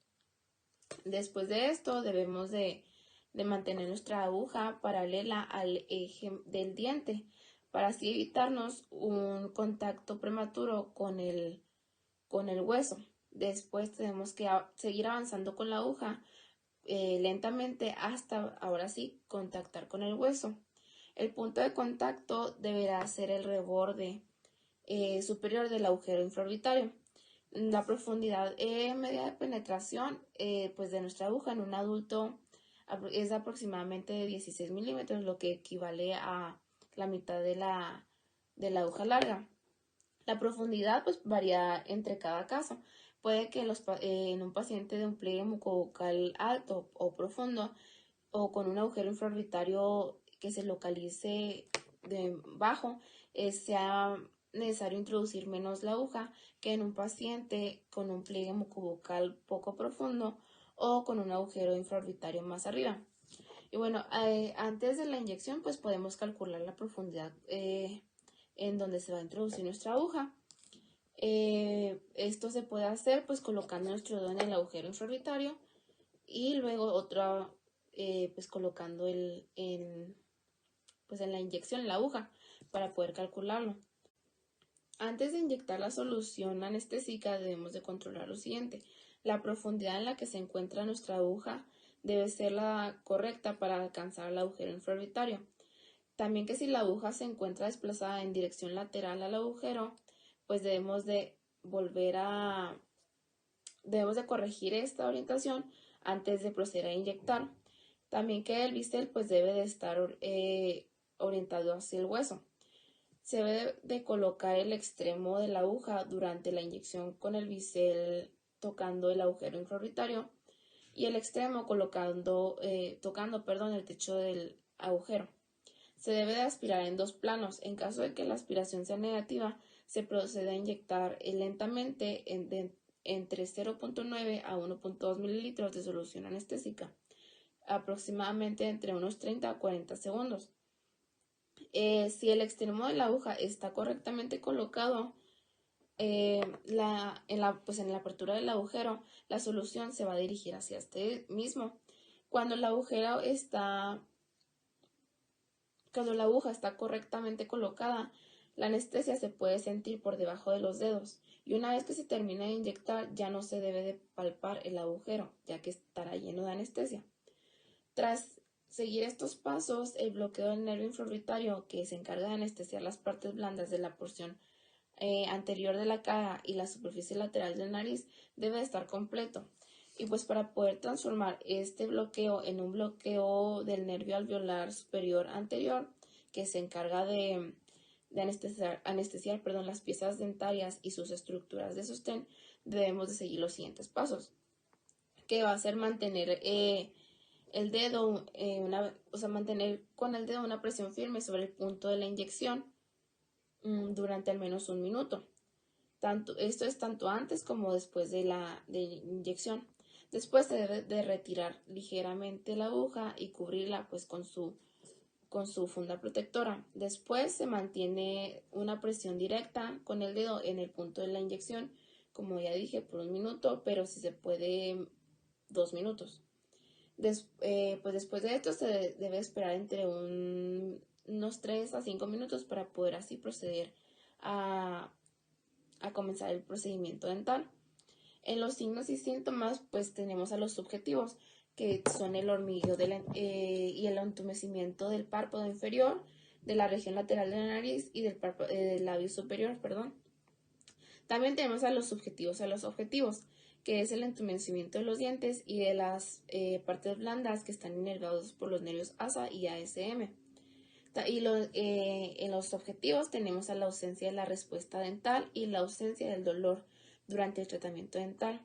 Después de esto debemos de mantener nuestra aguja paralela al eje del diente para así evitarnos un contacto prematuro con el hueso. Después tenemos que seguir avanzando con la aguja lentamente hasta ahora sí contactar con el hueso. El punto de contacto deberá ser el reborde superior del agujero infraorbitario. La profundidad media de penetración pues de nuestra aguja en un adulto es aproximadamente de 16 milímetros, lo que equivale a la mitad de la aguja larga. La profundidad pues varía entre cada caso. Puede que en un paciente de un pliegue mucovocal alto o profundo o con un agujero infraorbitario que se localice de bajo, sea necesario introducir menos la aguja que en un paciente con un pliegue mucovocal poco profundo o con un agujero infraorbitario más arriba. Y bueno, antes de la inyección pues podemos calcular la profundidad en donde se va a introducir nuestra aguja. Esto se puede hacer pues colocando nuestro dedo en el agujero infraorbitario y luego otra pues colocando pues en la inyección, en la aguja, para poder calcularlo. Antes de inyectar la solución anestésica debemos de controlar lo siguiente. La profundidad en la que se encuentra nuestra aguja debe ser la correcta para alcanzar el agujero infraorbitario. También que si la aguja se encuentra desplazada en dirección lateral al agujero, pues debemos de corregir esta orientación antes de proceder a inyectar. También que el bisel pues debe de estar orientado hacia el hueso. Se debe de colocar el extremo de la aguja durante la inyección con el bisel tocando el agujero infraorbitario y el extremo tocando el techo del agujero. Se debe de aspirar en dos planos. En caso de que la aspiración sea negativa, se procede a inyectar lentamente entre 0.9 a 1.2 mililitros de solución anestésica, aproximadamente entre unos 30 a 40 segundos. Si el extremo de la aguja está correctamente colocado, en la apertura del agujero, la solución se va a dirigir hacia este mismo. Cuando la aguja está correctamente colocada, la anestesia se puede sentir por debajo de los dedos y una vez que se termina de inyectar ya no se debe de palpar el agujero, ya que estará lleno de anestesia. Tras seguir estos pasos, el bloqueo del nervio infraorbitario, que se encarga de anestesiar las partes blandas de la porción anterior de la cara y la superficie lateral de la nariz, debe de estar completo. Y pues para poder transformar este bloqueo en un bloqueo del nervio alveolar superior anterior, que se encarga de anestesiar las piezas dentarias y sus estructuras de sostén, debemos de seguir los siguientes pasos, que va a ser mantener el dedo, mantener con el dedo una presión firme sobre el punto de la inyección durante al menos un minuto. Esto es tanto antes como después de la inyección. Después se debe de retirar ligeramente la aguja y cubrirla pues con su funda protectora. Después se mantiene una presión directa con el dedo en el punto de la inyección, como ya dije, por un minuto, pero si se puede 2 minutos. Pues después de esto se debe esperar entre unos 3 a 5 minutos para poder así proceder a comenzar el procedimiento dental. En los signos y síntomas pues tenemos a los subjetivos, que son el hormigueo y el entumecimiento del párpado inferior, de la región lateral de la nariz y del labio superior, perdón. También tenemos a los subjetivos a los objetivos, que es el entumecimiento de los dientes y de las partes blandas que están inervados por los nervios ASA y ASM. En los objetivos tenemos a la ausencia de la respuesta dental y la ausencia del dolor durante el tratamiento dental.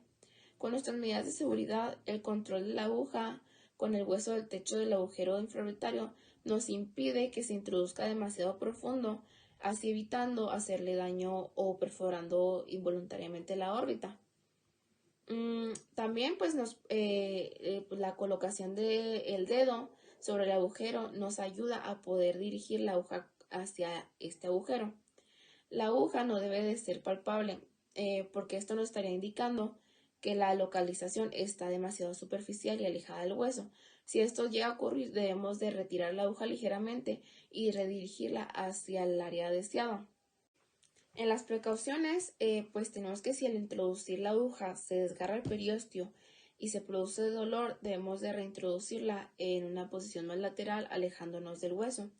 Con nuestras medidas de seguridad, el control de la aguja con el hueso del techo del agujero infraorbitario nos impide que se introduzca demasiado profundo, así evitando hacerle daño o perforando involuntariamente la órbita. También pues la colocación del dedo sobre el agujero nos ayuda a poder dirigir la aguja hacia este agujero. La aguja no debe de ser palpable porque esto nos estaría indicando que la localización está demasiado superficial y alejada del hueso. Si esto llega a ocurrir, debemos de retirar la aguja ligeramente y redirigirla hacia el área deseada. En las precauciones, pues tenemos que si al introducir la aguja se desgarra el periósteo y se produce dolor, debemos de reintroducirla en una posición más lateral, alejándonos del hueso.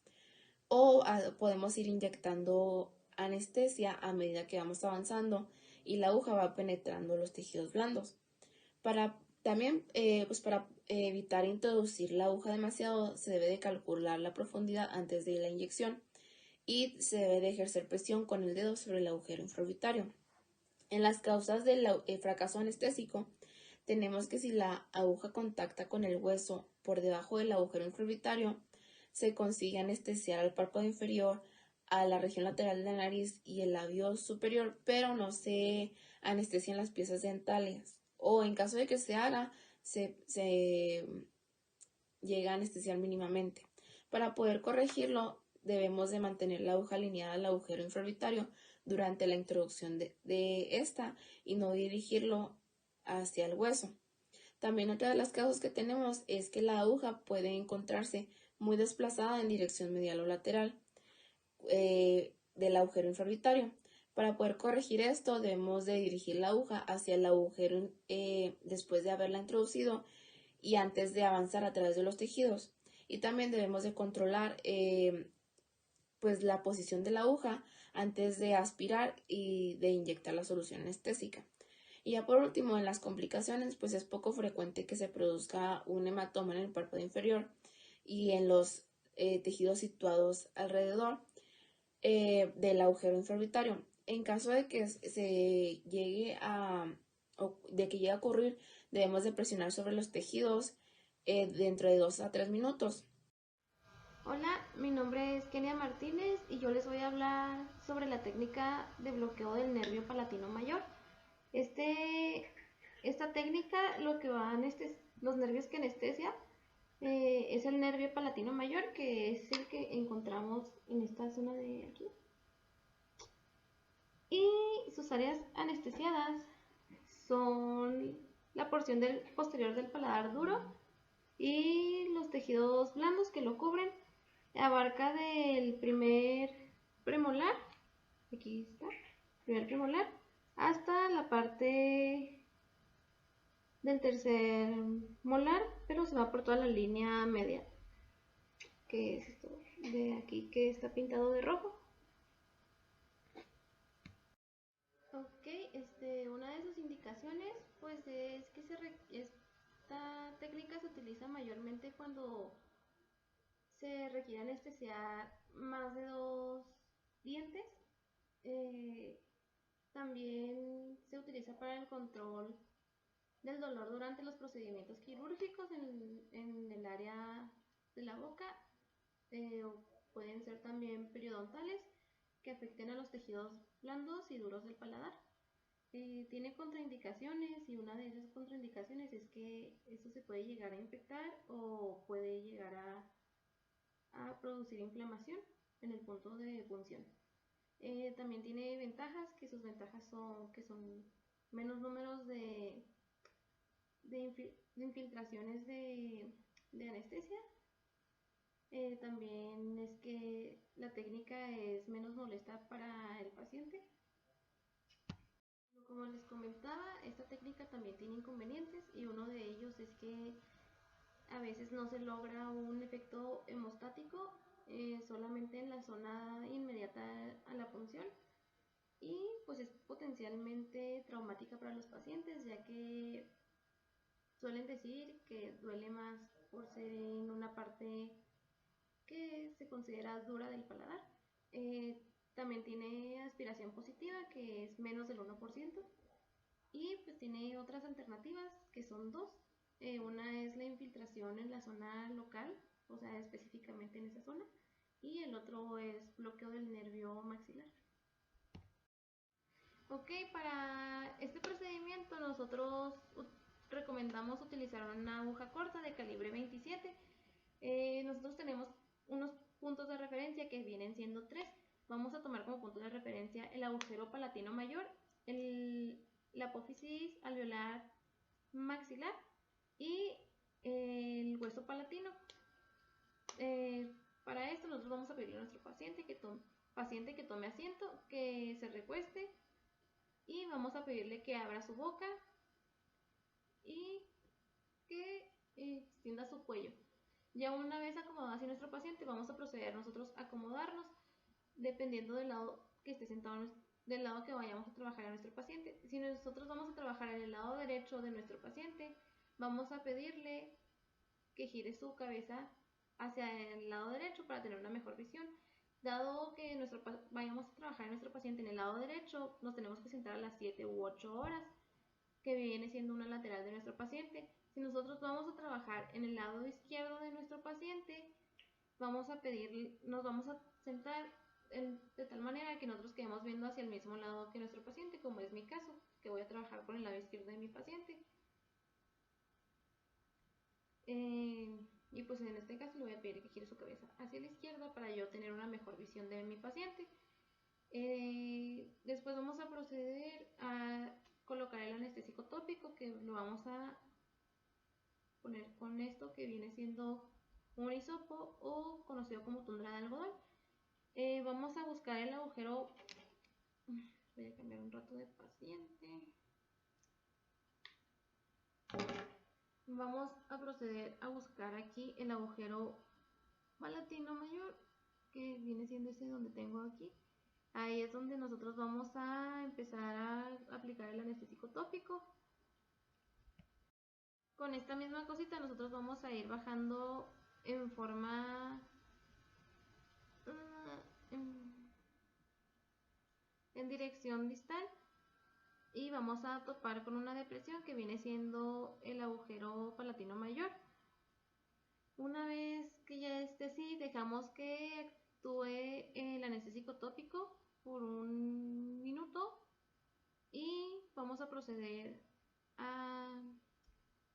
O podemos ir inyectando anestesia a medida que vamos avanzando y la aguja va penetrando los tejidos blandos. Para evitar introducir la aguja demasiado, se debe de calcular la profundidad antes de la inyección y se debe de ejercer presión con el dedo sobre el agujero infraorbitario. En las causas del fracaso anestésico tenemos que si la aguja contacta con el hueso por debajo del agujero infraorbitario, se consigue anestesiar al párpado inferior, a la región lateral de la nariz y el labio superior, pero no se anestesian las piezas dentales. O en caso de que se haga, se llega a anestesiar mínimamente. Para poder corregirlo, debemos de mantener la aguja alineada al agujero infraorbitario durante la introducción de esta y no dirigirlo hacia el hueso. También otra de las causas que tenemos es que la aguja puede encontrarse muy desplazada en dirección medial o lateral del agujero infraorbitario. Para poder corregir esto, debemos de dirigir la aguja hacia el agujero después de haberla introducido y antes de avanzar a través de los tejidos. Y también debemos de controlar pues la posición de la aguja antes de aspirar y de inyectar la solución anestésica. Y ya por último, en las complicaciones, pues es poco frecuente que se produzca un hematoma en el párpado inferior y en los tejidos situados alrededor del agujero infraorbitario. En caso de que se llegue a ocurrir, debemos de presionar sobre los tejidos dentro de 2 a 3 minutos. Hola, mi nombre es Kenia Martínez y yo les voy a hablar sobre la técnica de bloqueo del nervio palatino mayor. Esta técnica lo que va a los nervios que anestesia es el nervio palatino mayor, que es el que encontramos en esta zona de aquí. Y sus áreas anestesiadas son la porción posterior del paladar duro y los tejidos blandos que lo cubren. Abarca del primer premolar, aquí está, primer premolar, hasta la parte del tercer molar, pero se va por toda la línea media, que es esto de aquí que está pintado de rojo. Ok, una de sus indicaciones pues es que esta técnica se utiliza mayormente cuando se requiere anestesiar más de 2 dientes. También se utiliza para el control del dolor durante los procedimientos quirúrgicos en el área de la boca. O pueden ser también periodontales que afecten a los tejidos blandos y duros del paladar. Tiene contraindicaciones y una de esas contraindicaciones es que esto se puede llegar a infectar o puede llegar a producir inflamación en el punto de punción. También tiene ventajas, que sus ventajas son que son menos números de infiltraciones de anestesia. También es que la técnica es menos molesta para el paciente. Como les comentaba, esta técnica también tiene inconvenientes y uno de ellos es que a veces no se logra un efecto hemostático solamente en la zona inmediata a la punción, y pues es potencialmente traumática para los pacientes, ya que suelen decir que duele más por ser en una parte que se considera dura del paladar. También tiene aspiración positiva, que es menos del 1%, y pues tiene otras alternativas, que son dos. Una es la infiltración en la zona local, o sea, específicamente en esa zona, y el otro es bloqueo del nervio maxilar. Ok, para este procedimiento nosotros recomendamos utilizar una aguja corta de calibre 27. Nosotros tenemos unos puntos de referencia que vienen siendo 3. Vamos a tomar como punto de referencia el agujero palatino mayor, la apófisis alveolar maxilar y el hueso palatino. Para esto nosotros vamos a pedirle a nuestro paciente que tome asiento, que se recueste, y vamos a pedirle que abra su boca y que extienda su cuello. Ya una vez acomodado así nuestro paciente, vamos a proceder nosotros a acomodarnos dependiendo del lado que esté sentado, del lado que vayamos a trabajar a nuestro paciente. Si nosotros vamos a trabajar en el lado derecho de nuestro paciente, vamos a pedirle que gire su cabeza hacia el lado derecho para tener una mejor visión. Dado que vayamos a trabajar en nuestro paciente en el lado derecho, nos tenemos que sentar a las 7 u 8 horas, que viene siendo una lateral de nuestro paciente. Si nosotros vamos a trabajar en el lado izquierdo de nuestro paciente, nos vamos a sentar de tal manera que nosotros quedemos viendo hacia el mismo lado que nuestro paciente, como es mi caso, que voy a trabajar por el lado izquierdo de mi paciente. Y pues en este caso le voy a pedir que gire su cabeza hacia la izquierda para yo tener una mejor visión de mi paciente. Después vamos a proceder a colocar el anestésico tópico, que lo vamos a poner con esto que viene siendo un hisopo o conocido como tundra de algodón. Vamos a buscar el agujero. Voy a cambiar un rato de paciente. Vamos a proceder a buscar aquí el agujero palatino mayor, que viene siendo ese donde tengo aquí. Ahí es donde nosotros vamos a empezar a aplicar el anestésico tópico. Con esta misma cosita nosotros vamos a ir bajando en forma en dirección distal y vamos a topar con una depresión que viene siendo el agujero palatino mayor. Una vez que ya esté así, dejamos que actúe el anestésico tópico por 1 minuto y vamos a proceder a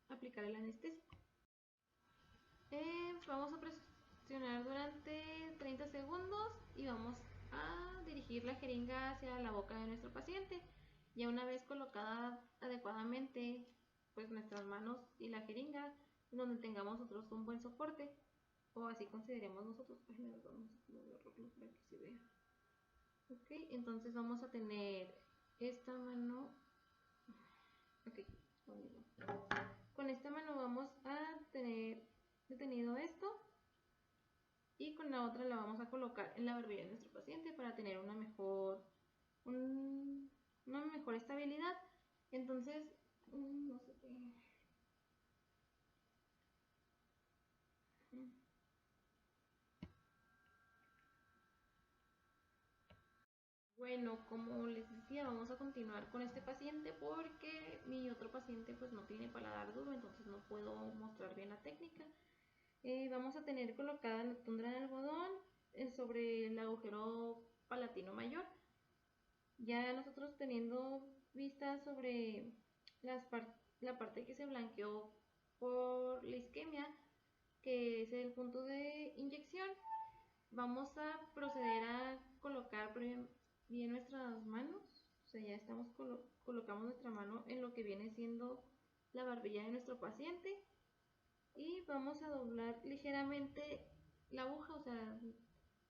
aplicar el anestésico. Vamos a presionar durante 30 segundos y vamos a dirigir la jeringa hacia la boca de nuestro paciente. Ya una vez colocada adecuadamente pues nuestras manos y la jeringa, donde tengamos nosotros un buen soporte, o así consideremos nosotros. Vamos a moverlo para que se vea. Ok, entonces vamos a tener esta mano. Ok, con esta mano vamos a tener detenido esto y con la otra la vamos a colocar en la barbilla de nuestro paciente para tener una mejor estabilidad. Entonces, no sé qué. Bueno, como les decía, vamos a continuar con este paciente porque mi otro paciente pues no tiene paladar duro, entonces no puedo mostrar bien la técnica. Vamos a tener colocada la tundra de algodón sobre el agujero palatino mayor. Ya nosotros teniendo vista sobre la parte que se blanqueó por la isquemia, que es el punto de inyección, vamos a proceder a colocar bien nuestras manos. O sea, ya colocamos nuestra mano en lo que viene siendo la barbilla de nuestro paciente y vamos a doblar ligeramente la aguja, o sea,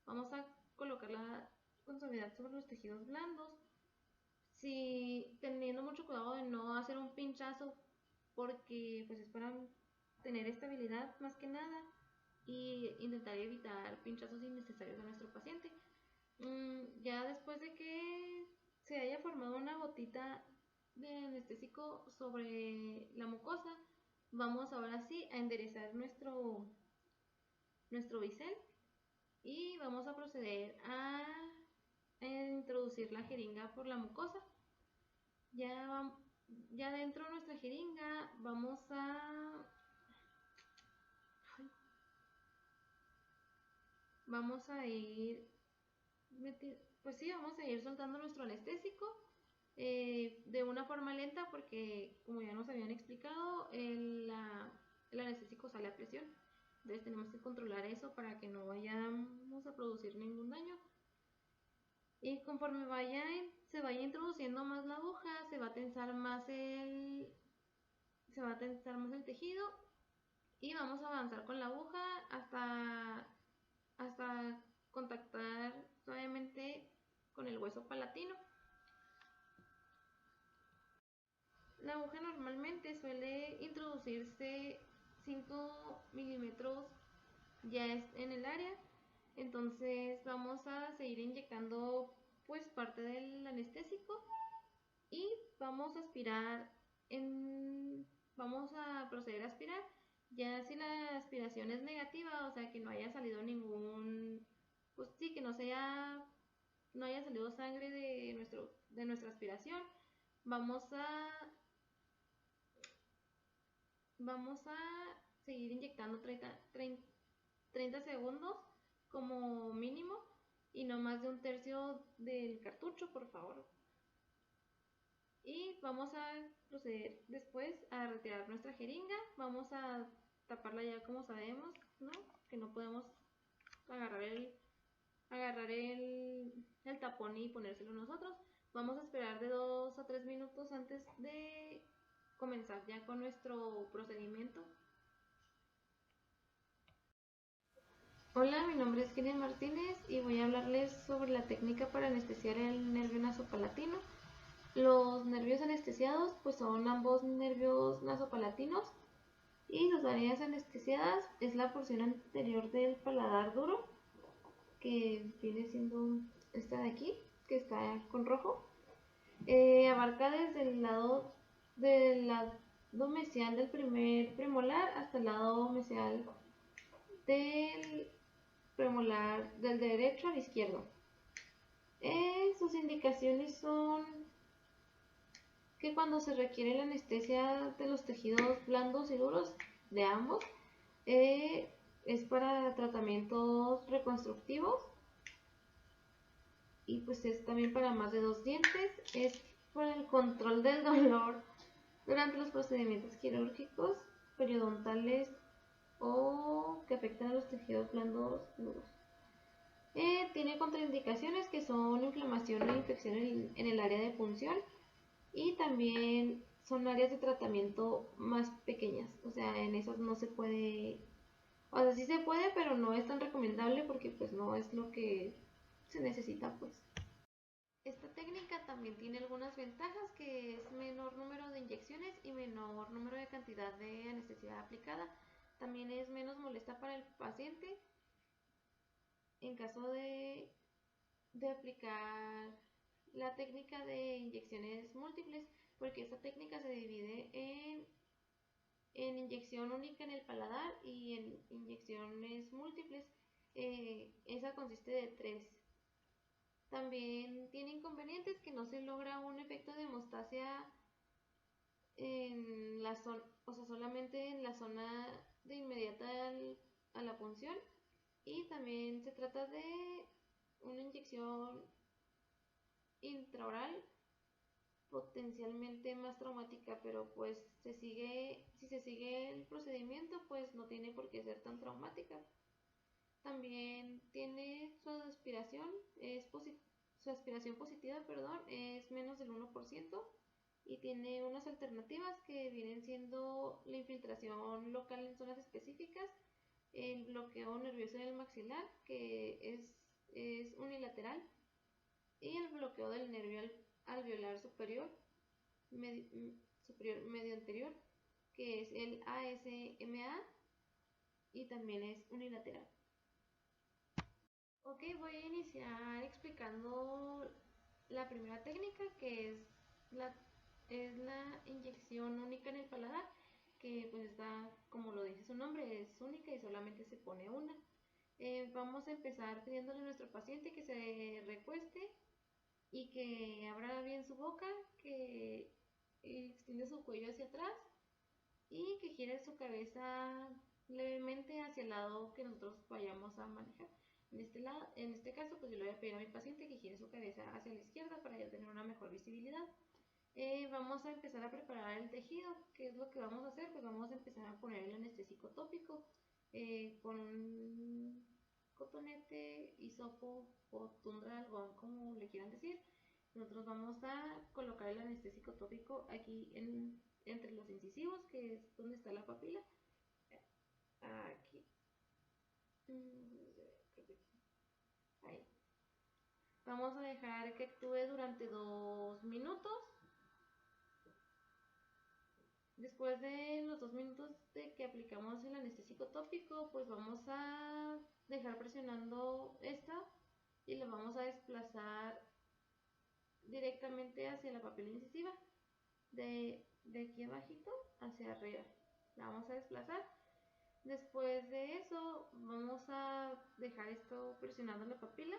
vamos a colocarla con suavidad sobre los tejidos blandos, teniendo mucho cuidado de no hacer un pinchazo, porque pues es para tener estabilidad más que nada y intentar evitar pinchazos innecesarios a nuestro paciente. Ya después de que se haya formado una gotita de anestésico sobre la mucosa, vamos ahora sí a enderezar nuestro bisel y vamos a proceder a introducir la jeringa por la mucosa. Ya dentro de nuestra jeringa vamos a ir vamos a ir soltando nuestro anestésico de una forma lenta, porque como ya nos habían explicado, el anestésico sale a presión. Entonces tenemos que controlar eso para que no vayamos a producir ningún daño. Y conforme se vaya introduciendo más la aguja, se va a tensar más el tejido y vamos a avanzar con la aguja hasta contactar suavemente con el hueso palatino. La aguja normalmente suele introducirse 5 milímetros ya en el área, entonces vamos a seguir inyectando pues parte del anestésico y vamos a proceder a aspirar. Ya si la aspiración es negativa, o sea que no haya salido pues sí, que no haya salido sangre de nuestra aspiración. Vamos a seguir inyectando 30 segundos como mínimo y no más de un tercio del cartucho, por favor. Y vamos a proceder después a retirar nuestra jeringa. Vamos a taparla ya como sabemos, ¿no? Que no podemos agarrar el tapón y ponérselo nosotros. Vamos a esperar de 2 a 3 minutos antes de comenzar ya con nuestro procedimiento. Hola, mi nombre es Kenia Martínez y voy a hablarles sobre la técnica para anestesiar el nervio nasopalatino. Los nervios anestesiados pues son ambos nervios nasopalatinos y sus áreas anestesiadas es la porción anterior del paladar duro, que viene siendo esta de aquí, que está con rojo. Abarca desde del lado mesial del primer premolar hasta el lado mesial del premolar del derecho al izquierdo. Sus indicaciones son que cuando se requiere la anestesia de los tejidos blandos y duros de ambos, es para tratamientos reconstructivos y pues es también para más de 2 dientes, es por el control del dolor durante los procedimientos quirúrgicos, periodontales o que afectan a los tejidos blandos y duros. Tiene contraindicaciones que son inflamación e infección en el área de punción y también son áreas de tratamiento más pequeñas, o sea, en esas no se puede, o sea, sí se puede, pero no es tan recomendable porque pues no es lo que se necesita pues. Esta técnica también tiene algunas ventajas, que es menor número de inyecciones y menor número de cantidad de anestesia aplicada. También es menos molesta para el paciente en caso de aplicar la técnica de inyecciones múltiples, porque esta técnica se divide en inyección única en el paladar y en inyecciones múltiples. Esa consiste de 3. También tiene inconvenientes que no se logra un efecto de hemostasia en la zona, o sea, solamente en la zona de inmediata a la punción, y también se trata de una inyección intraoral potencialmente más traumática, pero pues si se sigue el procedimiento pues no tiene por qué ser tan traumática. También tiene su aspiración positiva, perdón, es menos del 1% y tiene unas alternativas que vienen siendo la infiltración local en zonas específicas, el bloqueo nervioso en el maxilar, que es unilateral, y el bloqueo del nervio alveolar superior medio anterior, que es el ASMA y también es unilateral. Ok, voy a iniciar explicando la primera técnica, que es la inyección única en el paladar, que pues está, como lo dice su nombre, es única y solamente se pone una. Vamos a empezar pidiéndole a nuestro paciente que se recueste y que abra bien su boca, que extienda su cuello hacia atrás y que gire su cabeza levemente hacia el lado que nosotros vayamos a manejar. En este caso, pues yo le voy a pedir a mi paciente que gire su cabeza hacia la izquierda para ya tener una mejor visibilidad. Vamos a empezar a preparar el tejido. ¿Qué es lo que vamos a hacer? Pues vamos a empezar a poner el anestésico tópico con un cotonete, hisopo o tundra de algodón, como le quieran decir. Nosotros vamos a colocar el anestésico tópico aquí entre los incisivos, que es donde está la papila. Aquí. Ahí. Vamos a dejar que actúe durante 2 minutos. Después de los 2 minutos de que aplicamos el anestésico tópico, pues vamos a dejar presionando esta y la vamos a desplazar directamente hacia la papila incisiva, de aquí abajito hacia arriba. La vamos a desplazar. Después de eso vamos a dejar esto presionando la papila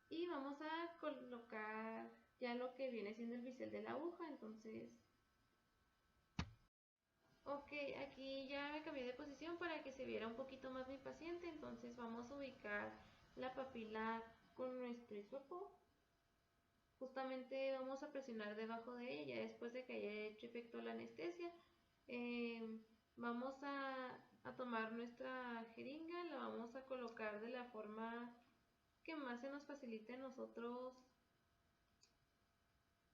y vamos a colocar ya lo que viene siendo el bisel de la aguja. Entonces, ok, aquí ya me cambié de posición para que se viera un poquito más mi paciente. Entonces vamos a ubicar la papila con nuestro hisopo. Justamente vamos a presionar debajo de ella después de que haya hecho efecto la anestesia. Vamos a tomar nuestra jeringa, la vamos a colocar de la forma que más se nos facilite a nosotros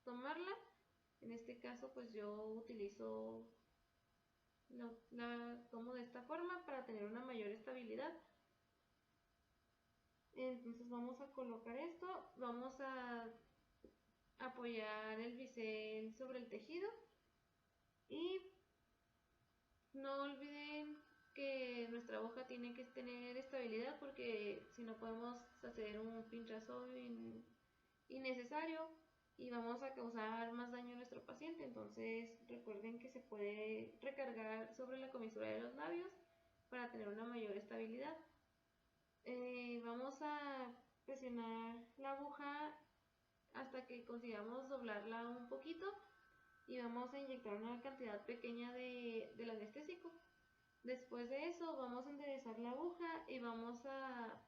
tomarla. En este caso pues yo utilizo, la tomo de esta forma para tener una mayor estabilidad. Entonces vamos a colocar esto, vamos a apoyar el bisel sobre el tejido y no olviden que nuestra aguja tiene que tener estabilidad, porque si no podemos hacer un pinchazo innecesario y vamos a causar más daño a nuestro paciente. Entonces recuerden que se puede recargar sobre la comisura de los labios para tener una mayor estabilidad. Vamos a presionar la aguja hasta que consigamos doblarla un poquito y vamos a inyectar una cantidad pequeña del anestésico. Después de eso vamos a enderezar la aguja y vamos a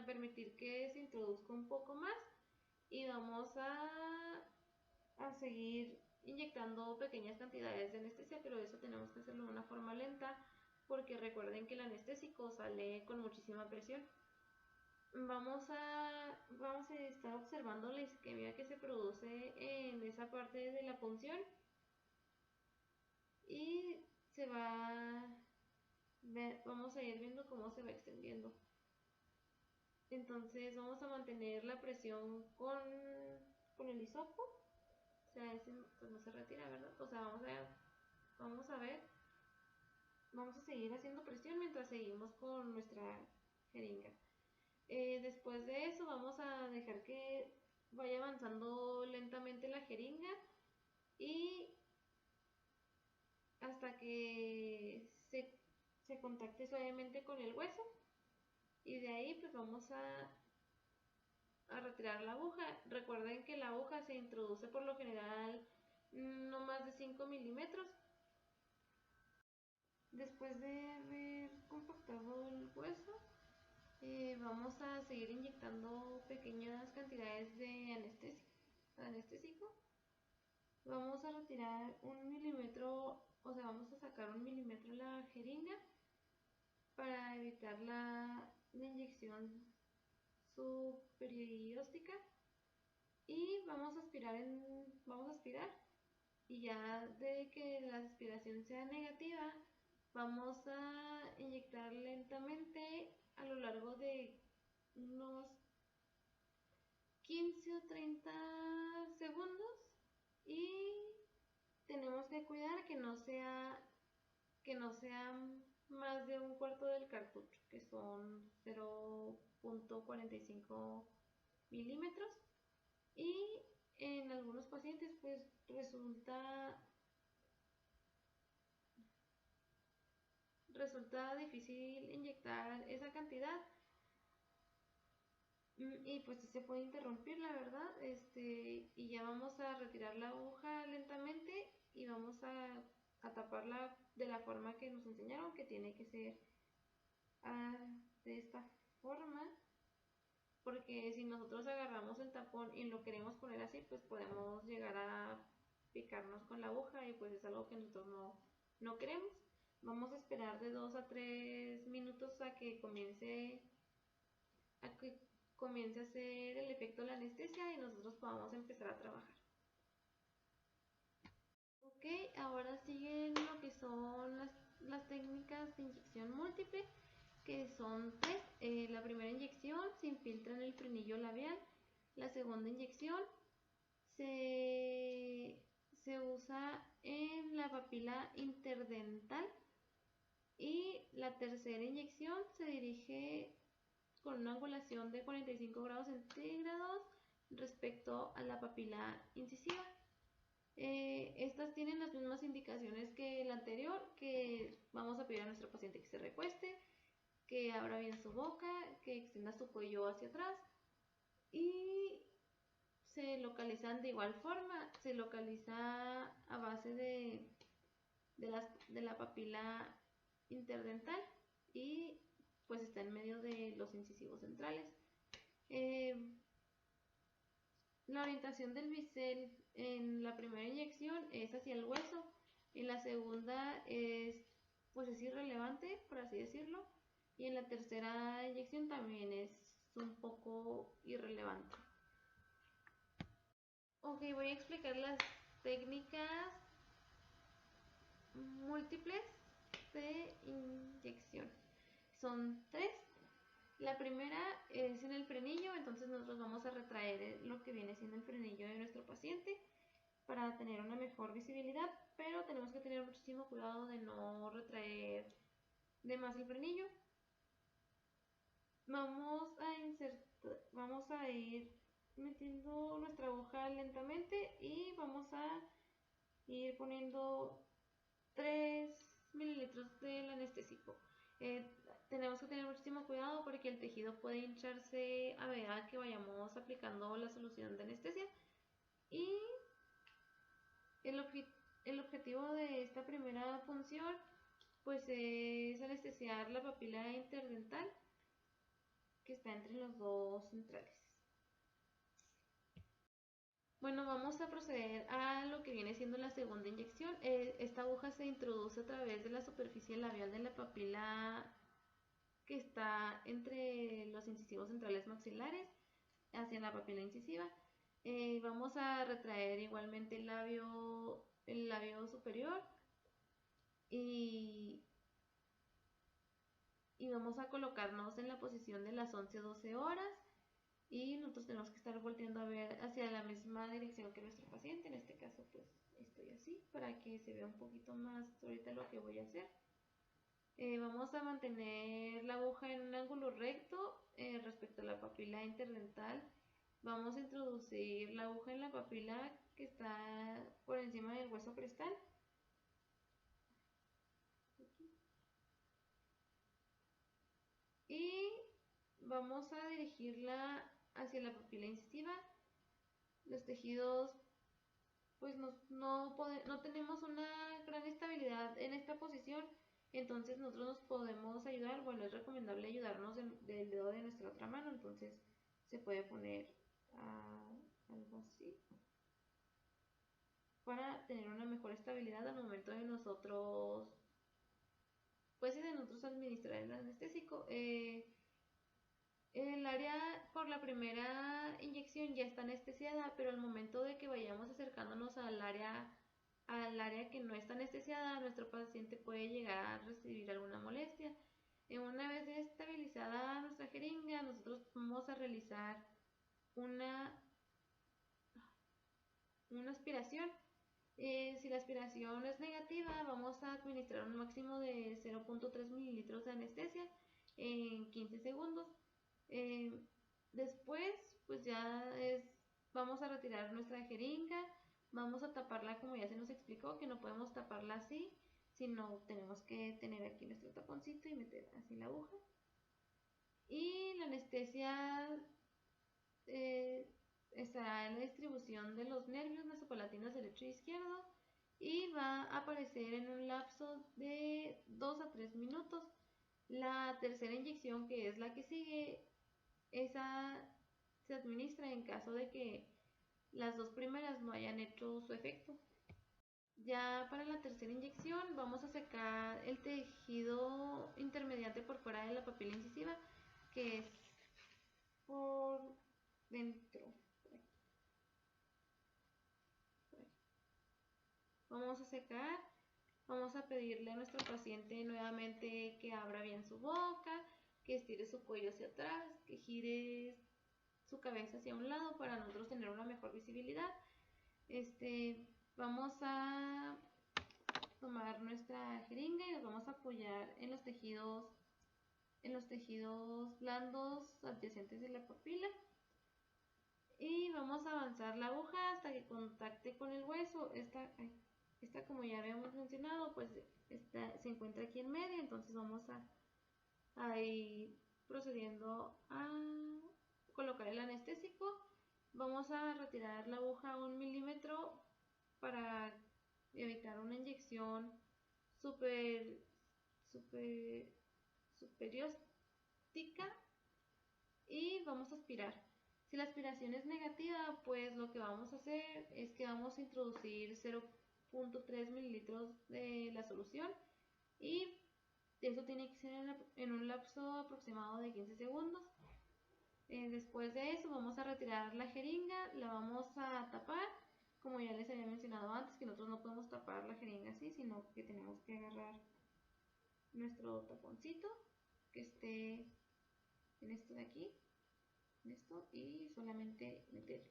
permitir que se introduzca un poco más y vamos a seguir inyectando pequeñas cantidades de anestesia, pero eso tenemos que hacerlo de una forma lenta porque recuerden que el anestésico sale con muchísima presión. Vamos a estar observando la isquemia que se produce en esa parte de la punción y vamos a ir viendo cómo se va extendiendo. Entonces vamos a mantener la presión con el hisopo, o sea, ese pues no se retira, ¿verdad? O sea, vamos a ver, vamos a seguir haciendo presión mientras seguimos con nuestra jeringa. Después de eso vamos a dejar que vaya avanzando lentamente la jeringa y hasta que se contacte suavemente con el hueso, y de ahí pues vamos a retirar la aguja. Recuerden que la aguja se introduce por lo general no más de 5 milímetros. Después de haber compactado el hueso, vamos a seguir inyectando pequeñas cantidades de anestésico. Vamos a retirar 1 milímetro, o sea, vamos a sacar 1 milímetro la jeringa para evitar la inyección subperióstica y vamos a aspirar, y ya de que la aspiración sea negativa vamos a inyectar lentamente a lo largo de unos 15 o 30 segundos, y tenemos que cuidar que no sea más de un cuarto del cartucho, que son 0.45 milímetros. Y en algunos pacientes pues resulta difícil inyectar esa cantidad, y pues sí se puede interrumpir, la verdad. Y ya vamos a retirar la aguja lentamente y vamos a taparla de la forma que nos enseñaron, que tiene que ser de esta forma, porque si nosotros agarramos el tapón y lo queremos poner así, pues podemos llegar a picarnos con la aguja y pues es algo que nosotros no queremos. Vamos a esperar de 2 a 3 minutos a que comience a hacer el efecto de la anestesia y nosotros podamos empezar a trabajar. Ok, ahora siguen lo que son las técnicas de inyección múltiple, que son tres. La primera inyección se infiltra en el frenillo labial. La segunda inyección se usa en la papila interdental. Y la tercera inyección se dirige con una angulación de 45 grados centígrados respecto a la papila incisiva. Estas tienen las mismas indicaciones que la anterior, que vamos a a pedir a nuestro paciente que se recueste, que abra bien su boca, que extienda su cuello hacia atrás y se localizan de igual forma, se localiza a base de la papila interdental y pues está en medio de los incisivos centrales. La orientación del bisel en la primera inyección es hacia el hueso, en la segunda pues es irrelevante, por así decirlo, y en la tercera inyección también es un poco irrelevante. Ok, voy a explicar las técnicas múltiples de inyección. Son 3. La primera es en el frenillo, entonces nosotros vamos a retraer lo que viene siendo el frenillo de nuestro paciente para tener una mejor visibilidad, pero tenemos que tener muchísimo cuidado de no retraer de más el frenillo. Vamos a ir metiendo nuestra aguja lentamente y vamos a ir poniendo 3 mililitros del anestésico. Tenemos que tener muchísimo cuidado porque el tejido puede hincharse a medida que vayamos aplicando la solución de anestesia. Y el objetivo de esta primera función pues es anestesiar la papila interdental que está entre los dos centrales. Bueno, vamos a proceder a lo que viene siendo la segunda inyección. Esta aguja se introduce a través de la superficie labial de la papila que está entre los incisivos centrales maxilares hacia la papila incisiva. Vamos a retraer igualmente el labio superior y vamos a colocarnos en la posición de las 11 o 12 horas y nosotros tenemos que estar volteando a ver hacia la misma dirección que nuestro paciente. En este caso pues estoy así para que se vea un poquito más ahorita lo que voy a hacer. Vamos a mantener la aguja en un ángulo recto respecto a la papila interdental. Vamos a introducir la aguja en la papila que está por encima del hueso crestal. Y vamos a dirigirla hacia la papila incisiva. Los tejidos pues no tenemos una gran estabilidad en esta posición, entonces nosotros nos podemos ayudar, bueno, es recomendable ayudarnos del dedo de nuestra otra mano, entonces se puede poner algo así para tener una mejor estabilidad al momento de nosotros administrar el anestésico. El área por la primera inyección ya está anestesiada, pero al momento de que vayamos acercándonos al área que no está anestesiada, nuestro paciente puede llegar a recibir alguna molestia. Una vez estabilizada nuestra jeringa, nosotros vamos a realizar una aspiración. Si la aspiración es negativa, vamos a administrar un máximo de 0.3 mililitros de anestesia en 15 segundos. Después, pues vamos a retirar nuestra jeringa, vamos a taparla como ya se nos explicó, que no podemos taparla así, sino tenemos que tener aquí nuestro taponcito y meter así la aguja. Y la anestesia estará en la distribución de los nervios nasopalatinos derecho e izquierdo y va a aparecer en un lapso de 2 a 3 minutos. La tercera inyección, que es la que sigue, esa se administra en caso de que las dos primeras no hayan hecho su efecto. Ya para la tercera inyección vamos a secar el tejido intermediante por fuera de la papila incisiva, que es por dentro. Vamos a secar, vamos a pedirle a nuestro paciente nuevamente que abra bien su boca, que estire su cuello hacia atrás, que gire su cabeza hacia un lado para nosotros tener una mejor visibilidad. Vamos a tomar nuestra jeringa y nos vamos a apoyar en los tejidos blandos adyacentes de la papila y vamos a avanzar la aguja hasta que contacte con el hueso. Esta, como ya habíamos mencionado, pues se encuentra aquí en medio, entonces vamos a ir procediendo a colocar el anestésico. Vamos a retirar la aguja a 1 milímetro para evitar una inyección super, super, superióstica, y vamos a aspirar. Si la aspiración es negativa, pues lo que vamos a hacer es que vamos a introducir 0.3 mililitros de la solución, y eso tiene que ser en un lapso aproximado de 15 segundos. Después de eso vamos a retirar la jeringa, la vamos a tapar, como ya les había mencionado antes, que nosotros no podemos tapar la jeringa así, sino que tenemos que agarrar nuestro taponcito que esté en esto de aquí, en esto, y solamente meterlo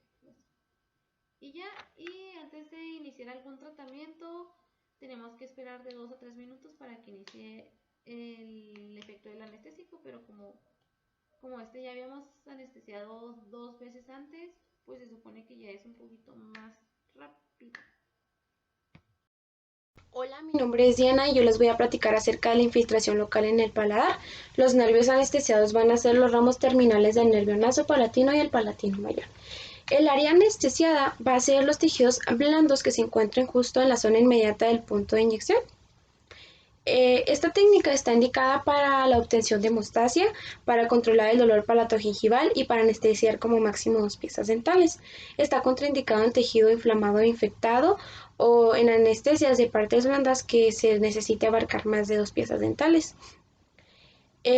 y ya. Y antes de iniciar algún tratamiento tenemos que esperar de 2 a 3 minutos para que inicie el efecto del anestésico, pero como este ya habíamos anestesiado 2 veces antes, pues se supone que ya es un poquito más rápido. Hola, mi nombre es Diana y yo les voy a platicar acerca de la infiltración local en el paladar. Los nervios anestesiados van a ser los ramos terminales del nervio nasopalatino y el palatino mayor. El área anestesiada va a ser los tejidos blandos que se encuentran justo en la zona inmediata del punto de inyección. Esta técnica está indicada para la obtención de hemostasia, para controlar el dolor palatogingival y para anestesiar como máximo 2 piezas dentales. Está contraindicado en tejido inflamado e infectado o en anestesias de partes blandas que se necesite abarcar más de 2 piezas dentales.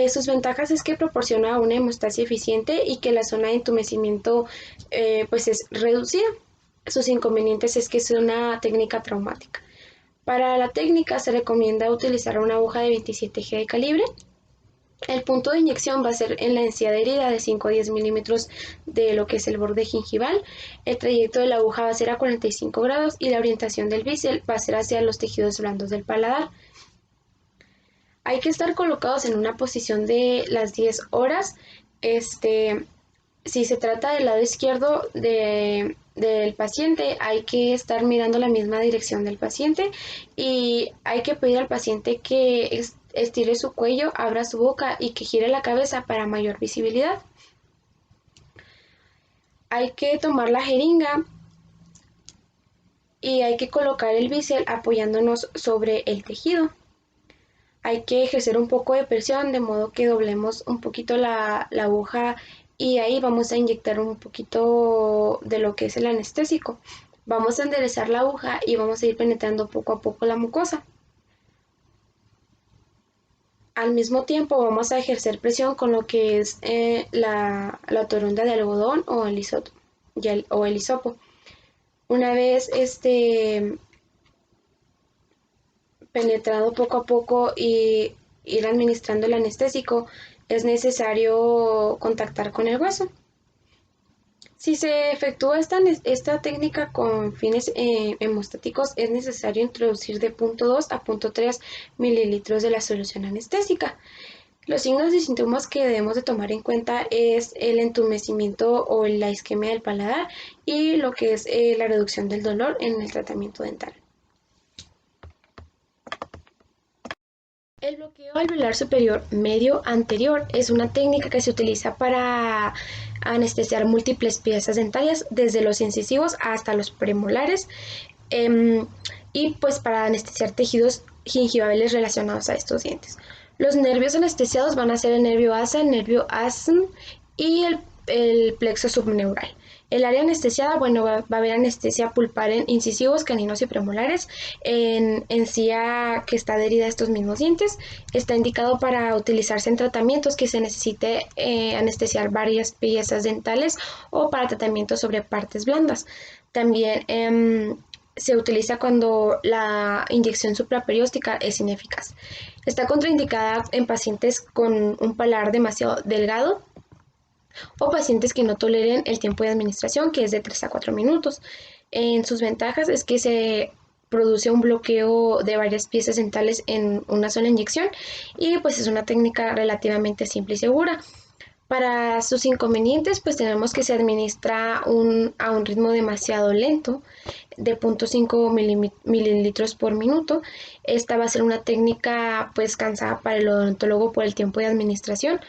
Sus ventajas es que proporciona una hemostasia eficiente y que la zona de entumecimiento pues es reducida. Sus inconvenientes es que es una técnica traumática. Para la técnica se recomienda utilizar una aguja de 27G de calibre. El punto de inyección va a ser en la encía de herida de 5 a 10 milímetros de lo que es el borde gingival. El trayecto de la aguja va a ser a 45 grados y la orientación del bisel va a ser hacia los tejidos blandos del paladar. Hay que estar colocados en una posición de las 10 horas. Si se trata del lado izquierdo del paciente, hay que estar mirando la misma dirección del paciente y hay que pedir al paciente que estire su cuello, abra su boca y que gire la cabeza para mayor visibilidad. Hay que tomar la jeringa y hay que colocar el bisel apoyándonos sobre el tejido. Hay que ejercer un poco de presión de modo que doblemos un poquito la aguja y ahí vamos a inyectar un poquito de lo que es el anestésico. Vamos a enderezar la aguja y vamos a ir penetrando poco a poco la mucosa. Al mismo tiempo vamos a ejercer presión con lo que es la toronda de algodón o el hisopo. Una vez penetrado poco a poco y ir administrando el anestésico, es necesario contactar con el hueso. Si se efectúa esta técnica con fines hemostáticos, es necesario introducir de 0.2 a 0.3 mililitros de la solución anestésica. Los signos y síntomas que debemos de tomar en cuenta es el entumecimiento o la isquemia del paladar y lo que es la reducción del dolor en el tratamiento dental. El bloqueo alveolar superior medio anterior es una técnica que se utiliza para anestesiar múltiples piezas dentarias, desde los incisivos hasta los premolares, y pues para anestesiar tejidos gingivales relacionados a estos dientes. Los nervios anestesiados van a ser el nervio asa, el nervio ASM y el plexo subneural. El área anestesiada, bueno, va a haber anestesia pulpar en incisivos, caninos y premolares, en encía que está adherida a estos mismos dientes. Está indicado para utilizarse en tratamientos que se necesite anestesiar varias piezas dentales o para tratamientos sobre partes blandas. También se utiliza cuando la inyección supraperióstica es ineficaz. Está contraindicada en pacientes con un paladar demasiado delgado o pacientes que no toleren el tiempo de administración, que es de 3 a 4 minutos. En sus ventajas es que se produce un bloqueo de varias piezas dentales en una sola inyección y pues es una técnica relativamente simple y segura. Para sus inconvenientes, pues tenemos que se administra a un ritmo demasiado lento, de 0.5 mililitros por minuto. Esta va a ser una técnica pues cansada para el odontólogo por el tiempo de administración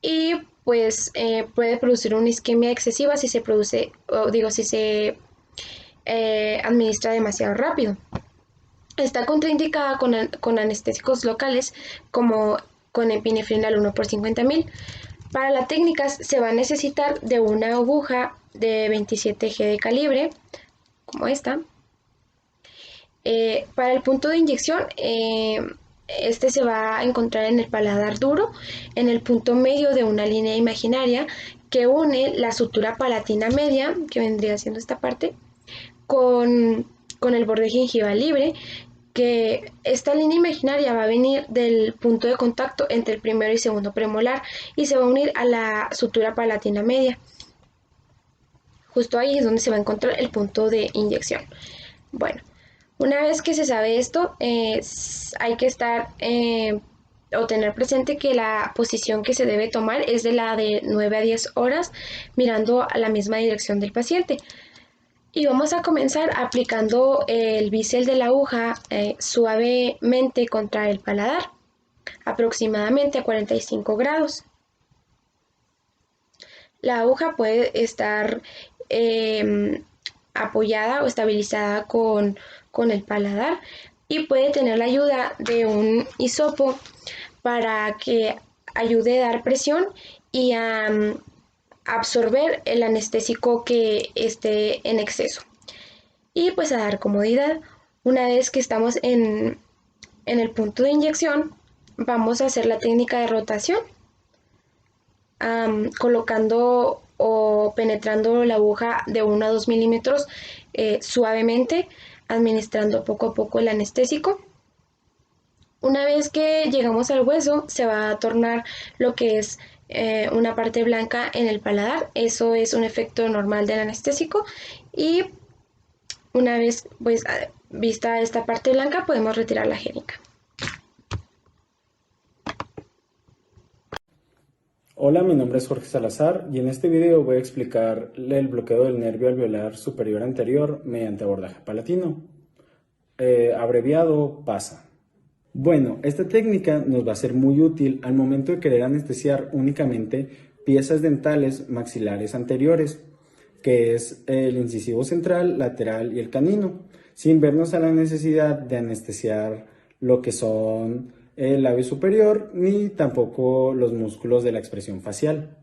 y pues puede producir una isquemia excesiva si se produce, o digo, si se administra demasiado rápido. Está contraindicada con anestésicos locales como con epinefrina al 1 por 50.000. Para la técnica se va a necesitar de una aguja de 27G de calibre, como esta. Para el punto de inyección, este se va a encontrar en el paladar duro, en el punto medio de una línea imaginaria que une la sutura palatina media, que vendría siendo esta parte, con el borde gingival libre, que esta línea imaginaria va a venir del punto de contacto entre el primero y segundo premolar y se va a unir a la sutura palatina media. Justo ahí es donde se va a encontrar el punto de inyección. Bueno, una vez que se sabe esto, hay que estar o tener presente que la posición que se debe tomar es de la de 9 a 10 horas mirando a la misma dirección del paciente. Y vamos a comenzar aplicando el bisel de la aguja suavemente contra el paladar, aproximadamente a 45 grados. La aguja puede estar apoyada o estabilizada con el paladar y puede tener la ayuda de un hisopo para que ayude a dar presión y a absorber el anestésico que esté en exceso y pues a dar comodidad. Una vez que estamos en el punto de inyección, vamos a hacer la técnica de rotación, colocando o penetrando la aguja de 1 a 2 milímetros suavemente, administrando poco a poco el anestésico. Una vez que llegamos al hueso, se va a tornar lo que es una parte blanca en el paladar. Eso es un efecto normal del anestésico y una vez pues vista esta parte blanca podemos retirar la jeringa. Hola, mi nombre es Jorge Salazar y en este video voy a explicar el bloqueo del nervio alveolar superior anterior mediante abordaje palatino, abreviado PASA. Bueno, esta técnica nos va a ser muy útil al momento de querer anestesiar únicamente piezas dentales maxilares anteriores, que es el incisivo central, lateral y el canino, sin vernos a la necesidad de anestesiar lo que son el labio superior ni tampoco los músculos de la expresión facial.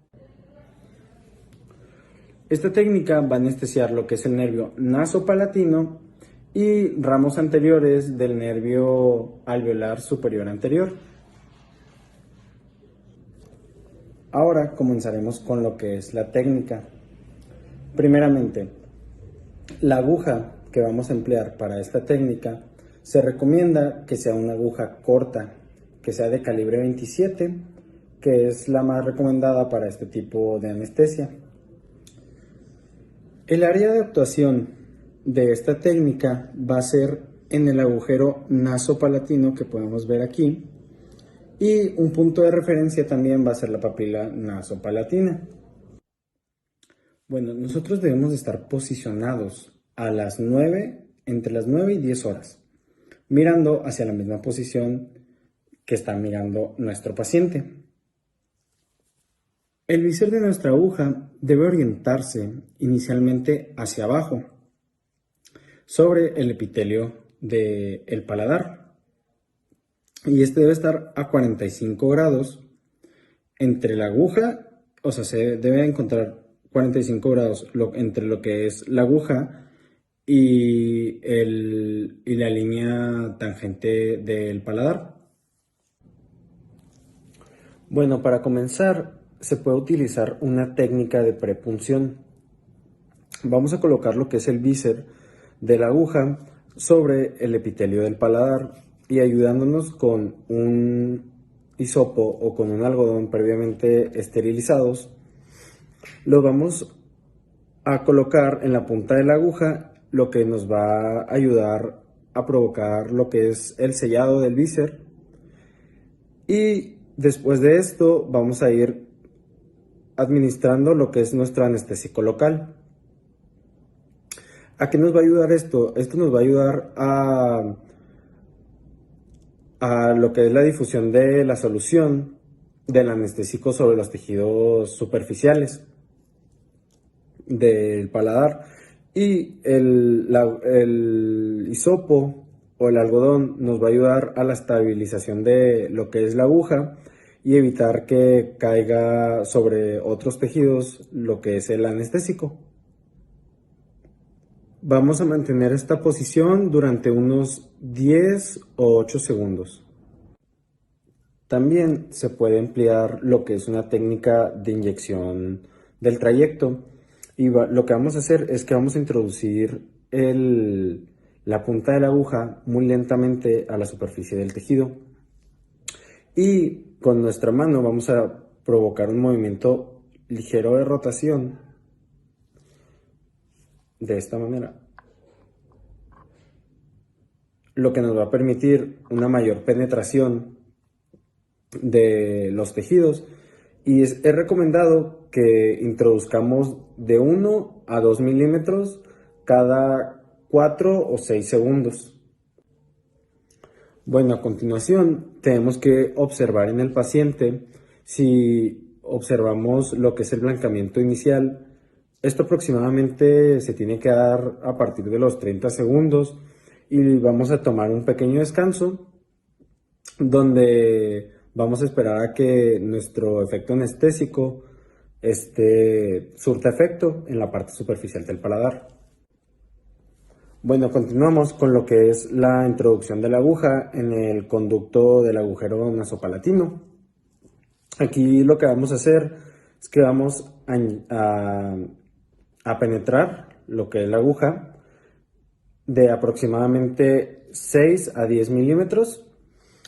Esta técnica va a anestesiar lo que es el nervio nasopalatino y ramos anteriores del nervio alveolar superior anterior. Ahora comenzaremos con lo que es la técnica. Primeramente, la aguja que vamos a emplear para esta técnica se recomienda que sea una aguja corta, que sea de calibre 27, que es la más recomendada para este tipo de anestesia. El área de actuación de esta técnica va a ser en el agujero nasopalatino que podemos ver aquí, y un punto de referencia también va a ser la papila nasopalatina. Bueno, nosotros debemos de estar posicionados a las 9, entre las 9 y 10 horas, mirando hacia la misma posición que está mirando nuestro paciente. El bisel de nuestra aguja debe orientarse inicialmente hacia abajo, sobre el epitelio del paladar, y este debe estar a 45 grados entre la aguja, o sea, se debe encontrar 45 grados entre lo que es la aguja y la línea tangente del paladar. Bueno, para comenzar se puede utilizar una técnica de prepunción. Vamos a colocar lo que es el bícer de la aguja sobre el epitelio del paladar y ayudándonos con un hisopo o con un algodón previamente esterilizados, lo vamos a colocar en la punta de la aguja, lo que nos va a ayudar a provocar lo que es el sellado del bícer. Y después de esto vamos a ir administrando lo que es nuestro anestésico local. ¿A qué nos va a ayudar esto? Esto nos va a ayudar a lo que es la difusión de la solución del anestésico sobre los tejidos superficiales del paladar. Y el hisopo o el algodón nos va a ayudar a la estabilización de lo que es la aguja y evitar que caiga sobre otros tejidos lo que es el anestésico. Vamos a mantener esta posición durante unos 10 o 8 segundos. También se puede emplear lo que es una técnica de inyección del trayecto. Y lo que vamos a hacer es que vamos a introducir la punta de la aguja muy lentamente a la superficie del tejido. Y con nuestra mano vamos a provocar un movimiento ligero de rotación de esta manera, lo que nos va a permitir una mayor penetración de los tejidos. Y es recomendado que introduzcamos de 1 a 2 milímetros cada 4 o 6 segundos. Bueno, a continuación tenemos que observar en el paciente. Si observamos lo que es el blancamiento inicial, esto aproximadamente se tiene que dar a partir de los 30 segundos y vamos a tomar un pequeño descanso donde vamos a esperar a que nuestro efecto anestésico surta efecto en la parte superficial del paladar. Bueno, continuamos con lo que es la introducción de la aguja en el conducto del agujero nasopalatino. Aquí lo que vamos a hacer es que vamos a penetrar lo que es la aguja de aproximadamente 6 a 10 milímetros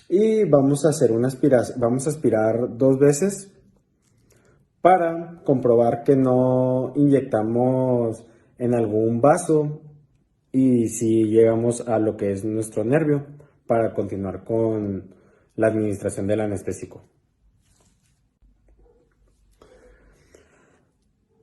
y vamos a hacer una aspiración. Vamos a aspirar 2 veces para comprobar que no inyectamos en algún vaso y si llegamos a lo que es nuestro nervio para continuar con la administración del anestésico.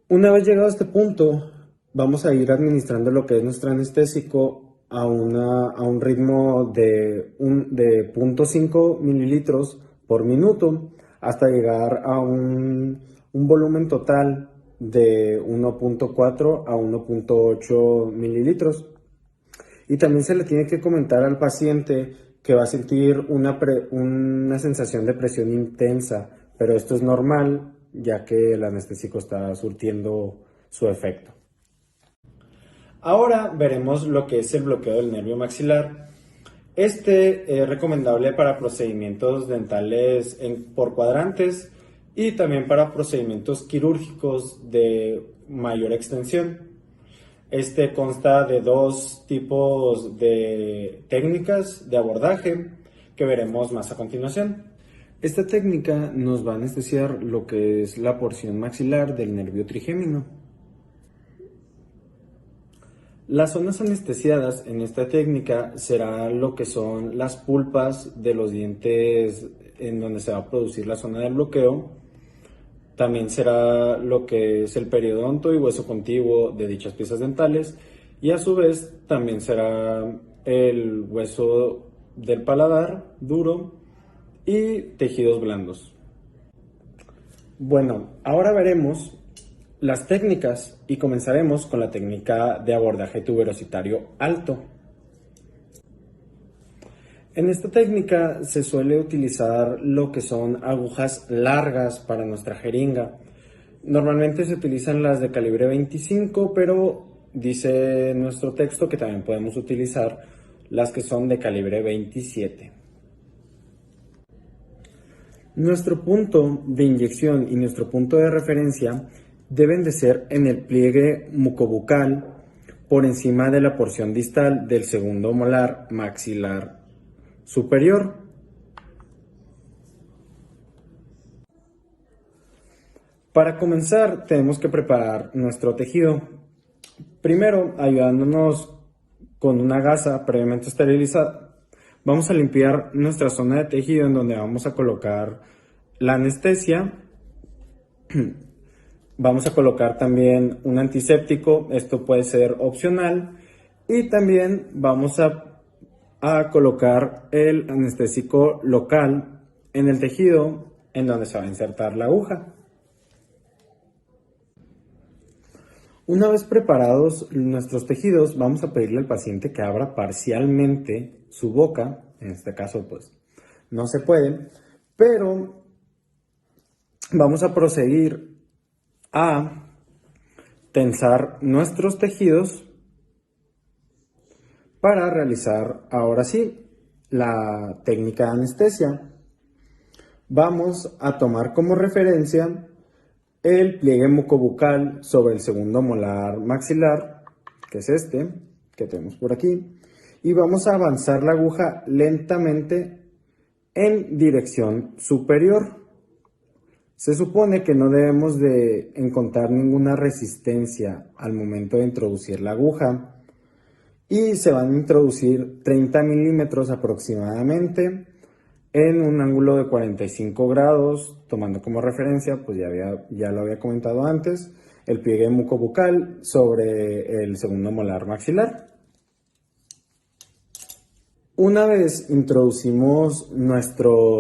Una vez llegado a este punto, vamos a ir administrando lo que es nuestro anestésico a un ritmo de 0.5 mililitros por minuto hasta llegar a un volumen total de 1.4 a 1.8 mililitros. Y también se le tiene que comentar al paciente que va a sentir una sensación de presión intensa, pero esto es normal ya que el anestésico está surtiendo su efecto. Ahora veremos lo que es el bloqueo del nervio maxilar. Este es recomendable para procedimientos dentales por cuadrantes y también para procedimientos quirúrgicos de mayor extensión. Este consta de 2 tipos de técnicas de abordaje que veremos más a continuación. Esta técnica nos va a anestesiar lo que es la porción maxilar del nervio trigémino. Las zonas anestesiadas en esta técnica será lo que son las pulpas de los dientes en donde se va a producir la zona del bloqueo. También será lo que es el periodonto y hueso contiguo de dichas piezas dentales y a su vez también será el hueso del paladar duro y tejidos blandos. Bueno, ahora veremos las técnicas y comenzaremos con la técnica de abordaje tuberositario alto. En esta técnica se suele utilizar lo que son agujas largas para nuestra jeringa. Normalmente se utilizan las de calibre 25, pero dice nuestro texto que también podemos utilizar las que son de calibre 27. Nuestro punto de inyección y nuestro punto de referencia deben de ser en el pliegue mucobucal por encima de la porción distal del segundo molar maxilar superior. Para comenzar tenemos que preparar nuestro tejido. Primero, ayudándonos con una gasa previamente esterilizada, vamos a limpiar nuestra zona de tejido en donde vamos a colocar la anestesia. Vamos a colocar también un antiséptico, esto puede ser opcional, y también vamos a colocar el anestésico local en el tejido en donde se va a insertar la aguja. Una vez preparados nuestros tejidos, vamos a pedirle al paciente que abra parcialmente su boca. En este caso, pues, no se puede, pero vamos a proseguir a tensar nuestros tejidos para realizar ahora sí la técnica de anestesia. Vamos a tomar como referencia el pliegue mucobucal sobre el segundo molar maxilar, que es este que tenemos por aquí, y vamos a avanzar la aguja lentamente en dirección superior. Se supone que no debemos de encontrar ninguna resistencia al momento de introducir la aguja, y se van a introducir 30 milímetros aproximadamente en un ángulo de 45 grados, tomando como referencia, pues ya lo había comentado antes, el pliegue mucobucal sobre el segundo molar maxilar. Una vez introducimos nuestra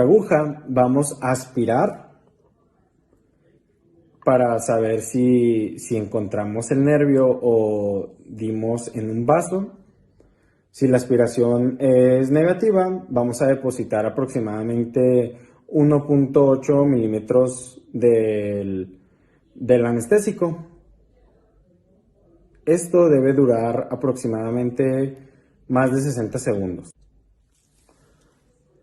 aguja, vamos a aspirar para saber si encontramos el nervio o dimos en un vaso. Si la aspiración es negativa, vamos a depositar aproximadamente 1.8 milímetros del anestésico. Esto debe durar aproximadamente más de 60 segundos.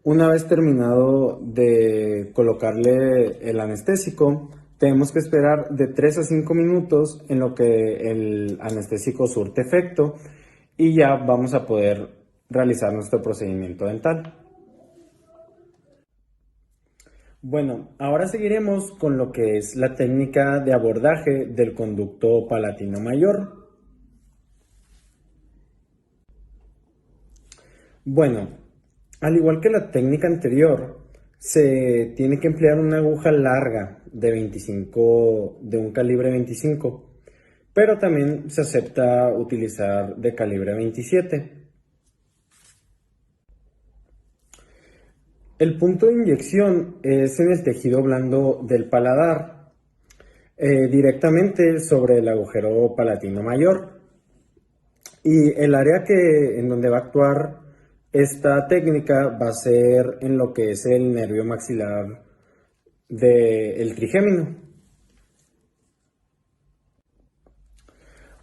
Una vez terminado de colocarle el anestésico, tenemos que esperar de 3 a 5 minutos en lo que el anestésico surte efecto y ya vamos a poder realizar nuestro procedimiento dental. Bueno, ahora seguiremos con lo que es la técnica de abordaje del conducto palatino mayor. Bueno, al igual que la técnica anterior, se tiene que emplear una aguja larga de un calibre 25, pero también se acepta utilizar de calibre 27. El punto de inyección es en el tejido blando del paladar, directamente sobre el agujero palatino mayor. Y el área en donde va a actuar esta técnica va a ser en lo que es el nervio maxilar del trigémino.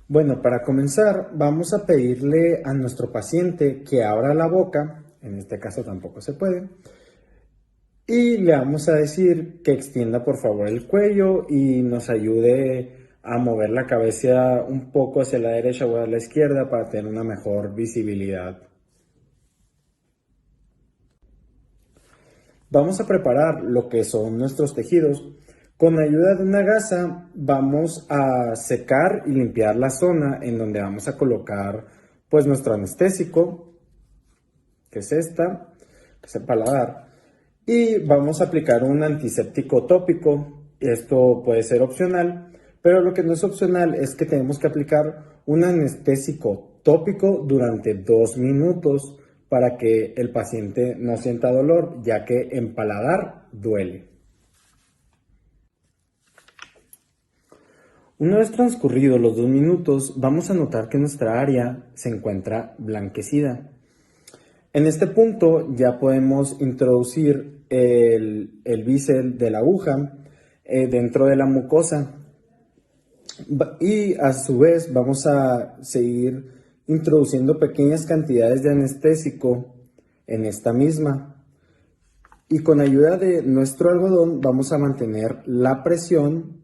Bueno, para comenzar vamos a pedirle a nuestro paciente que abra la boca, en este caso tampoco se puede, y le vamos a decir que extienda por favor el cuello y nos ayude a mover la cabeza un poco hacia la derecha o a la izquierda para tener una mejor visibilidad. Vamos a preparar lo que son nuestros tejidos. Con ayuda de una gasa vamos a secar y limpiar la zona en donde vamos a colocar pues nuestro anestésico, que es esta, que es el paladar, y vamos a aplicar un antiséptico tópico. Esto puede ser opcional, pero lo que no es opcional es que tenemos que aplicar un anestésico tópico durante 2 minutos para que el paciente no sienta dolor, ya que empaladar duele. Una vez transcurridos los 2 minutos, vamos a notar que nuestra área se encuentra blanquecida. En este punto ya podemos introducir el bisel de la aguja dentro de la mucosa y a su vez vamos a seguir introduciendo pequeñas cantidades de anestésico en esta misma, y con ayuda de nuestro algodón vamos a mantener la presión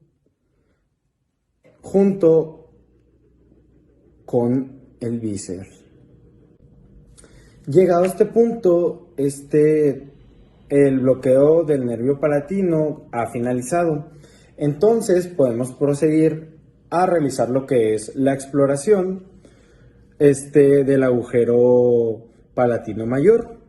junto con el bíceps. Llegado a este punto, el bloqueo del nervio palatino ha finalizado. Entonces podemos proseguir a realizar lo que es la exploración del agujero palatino mayor.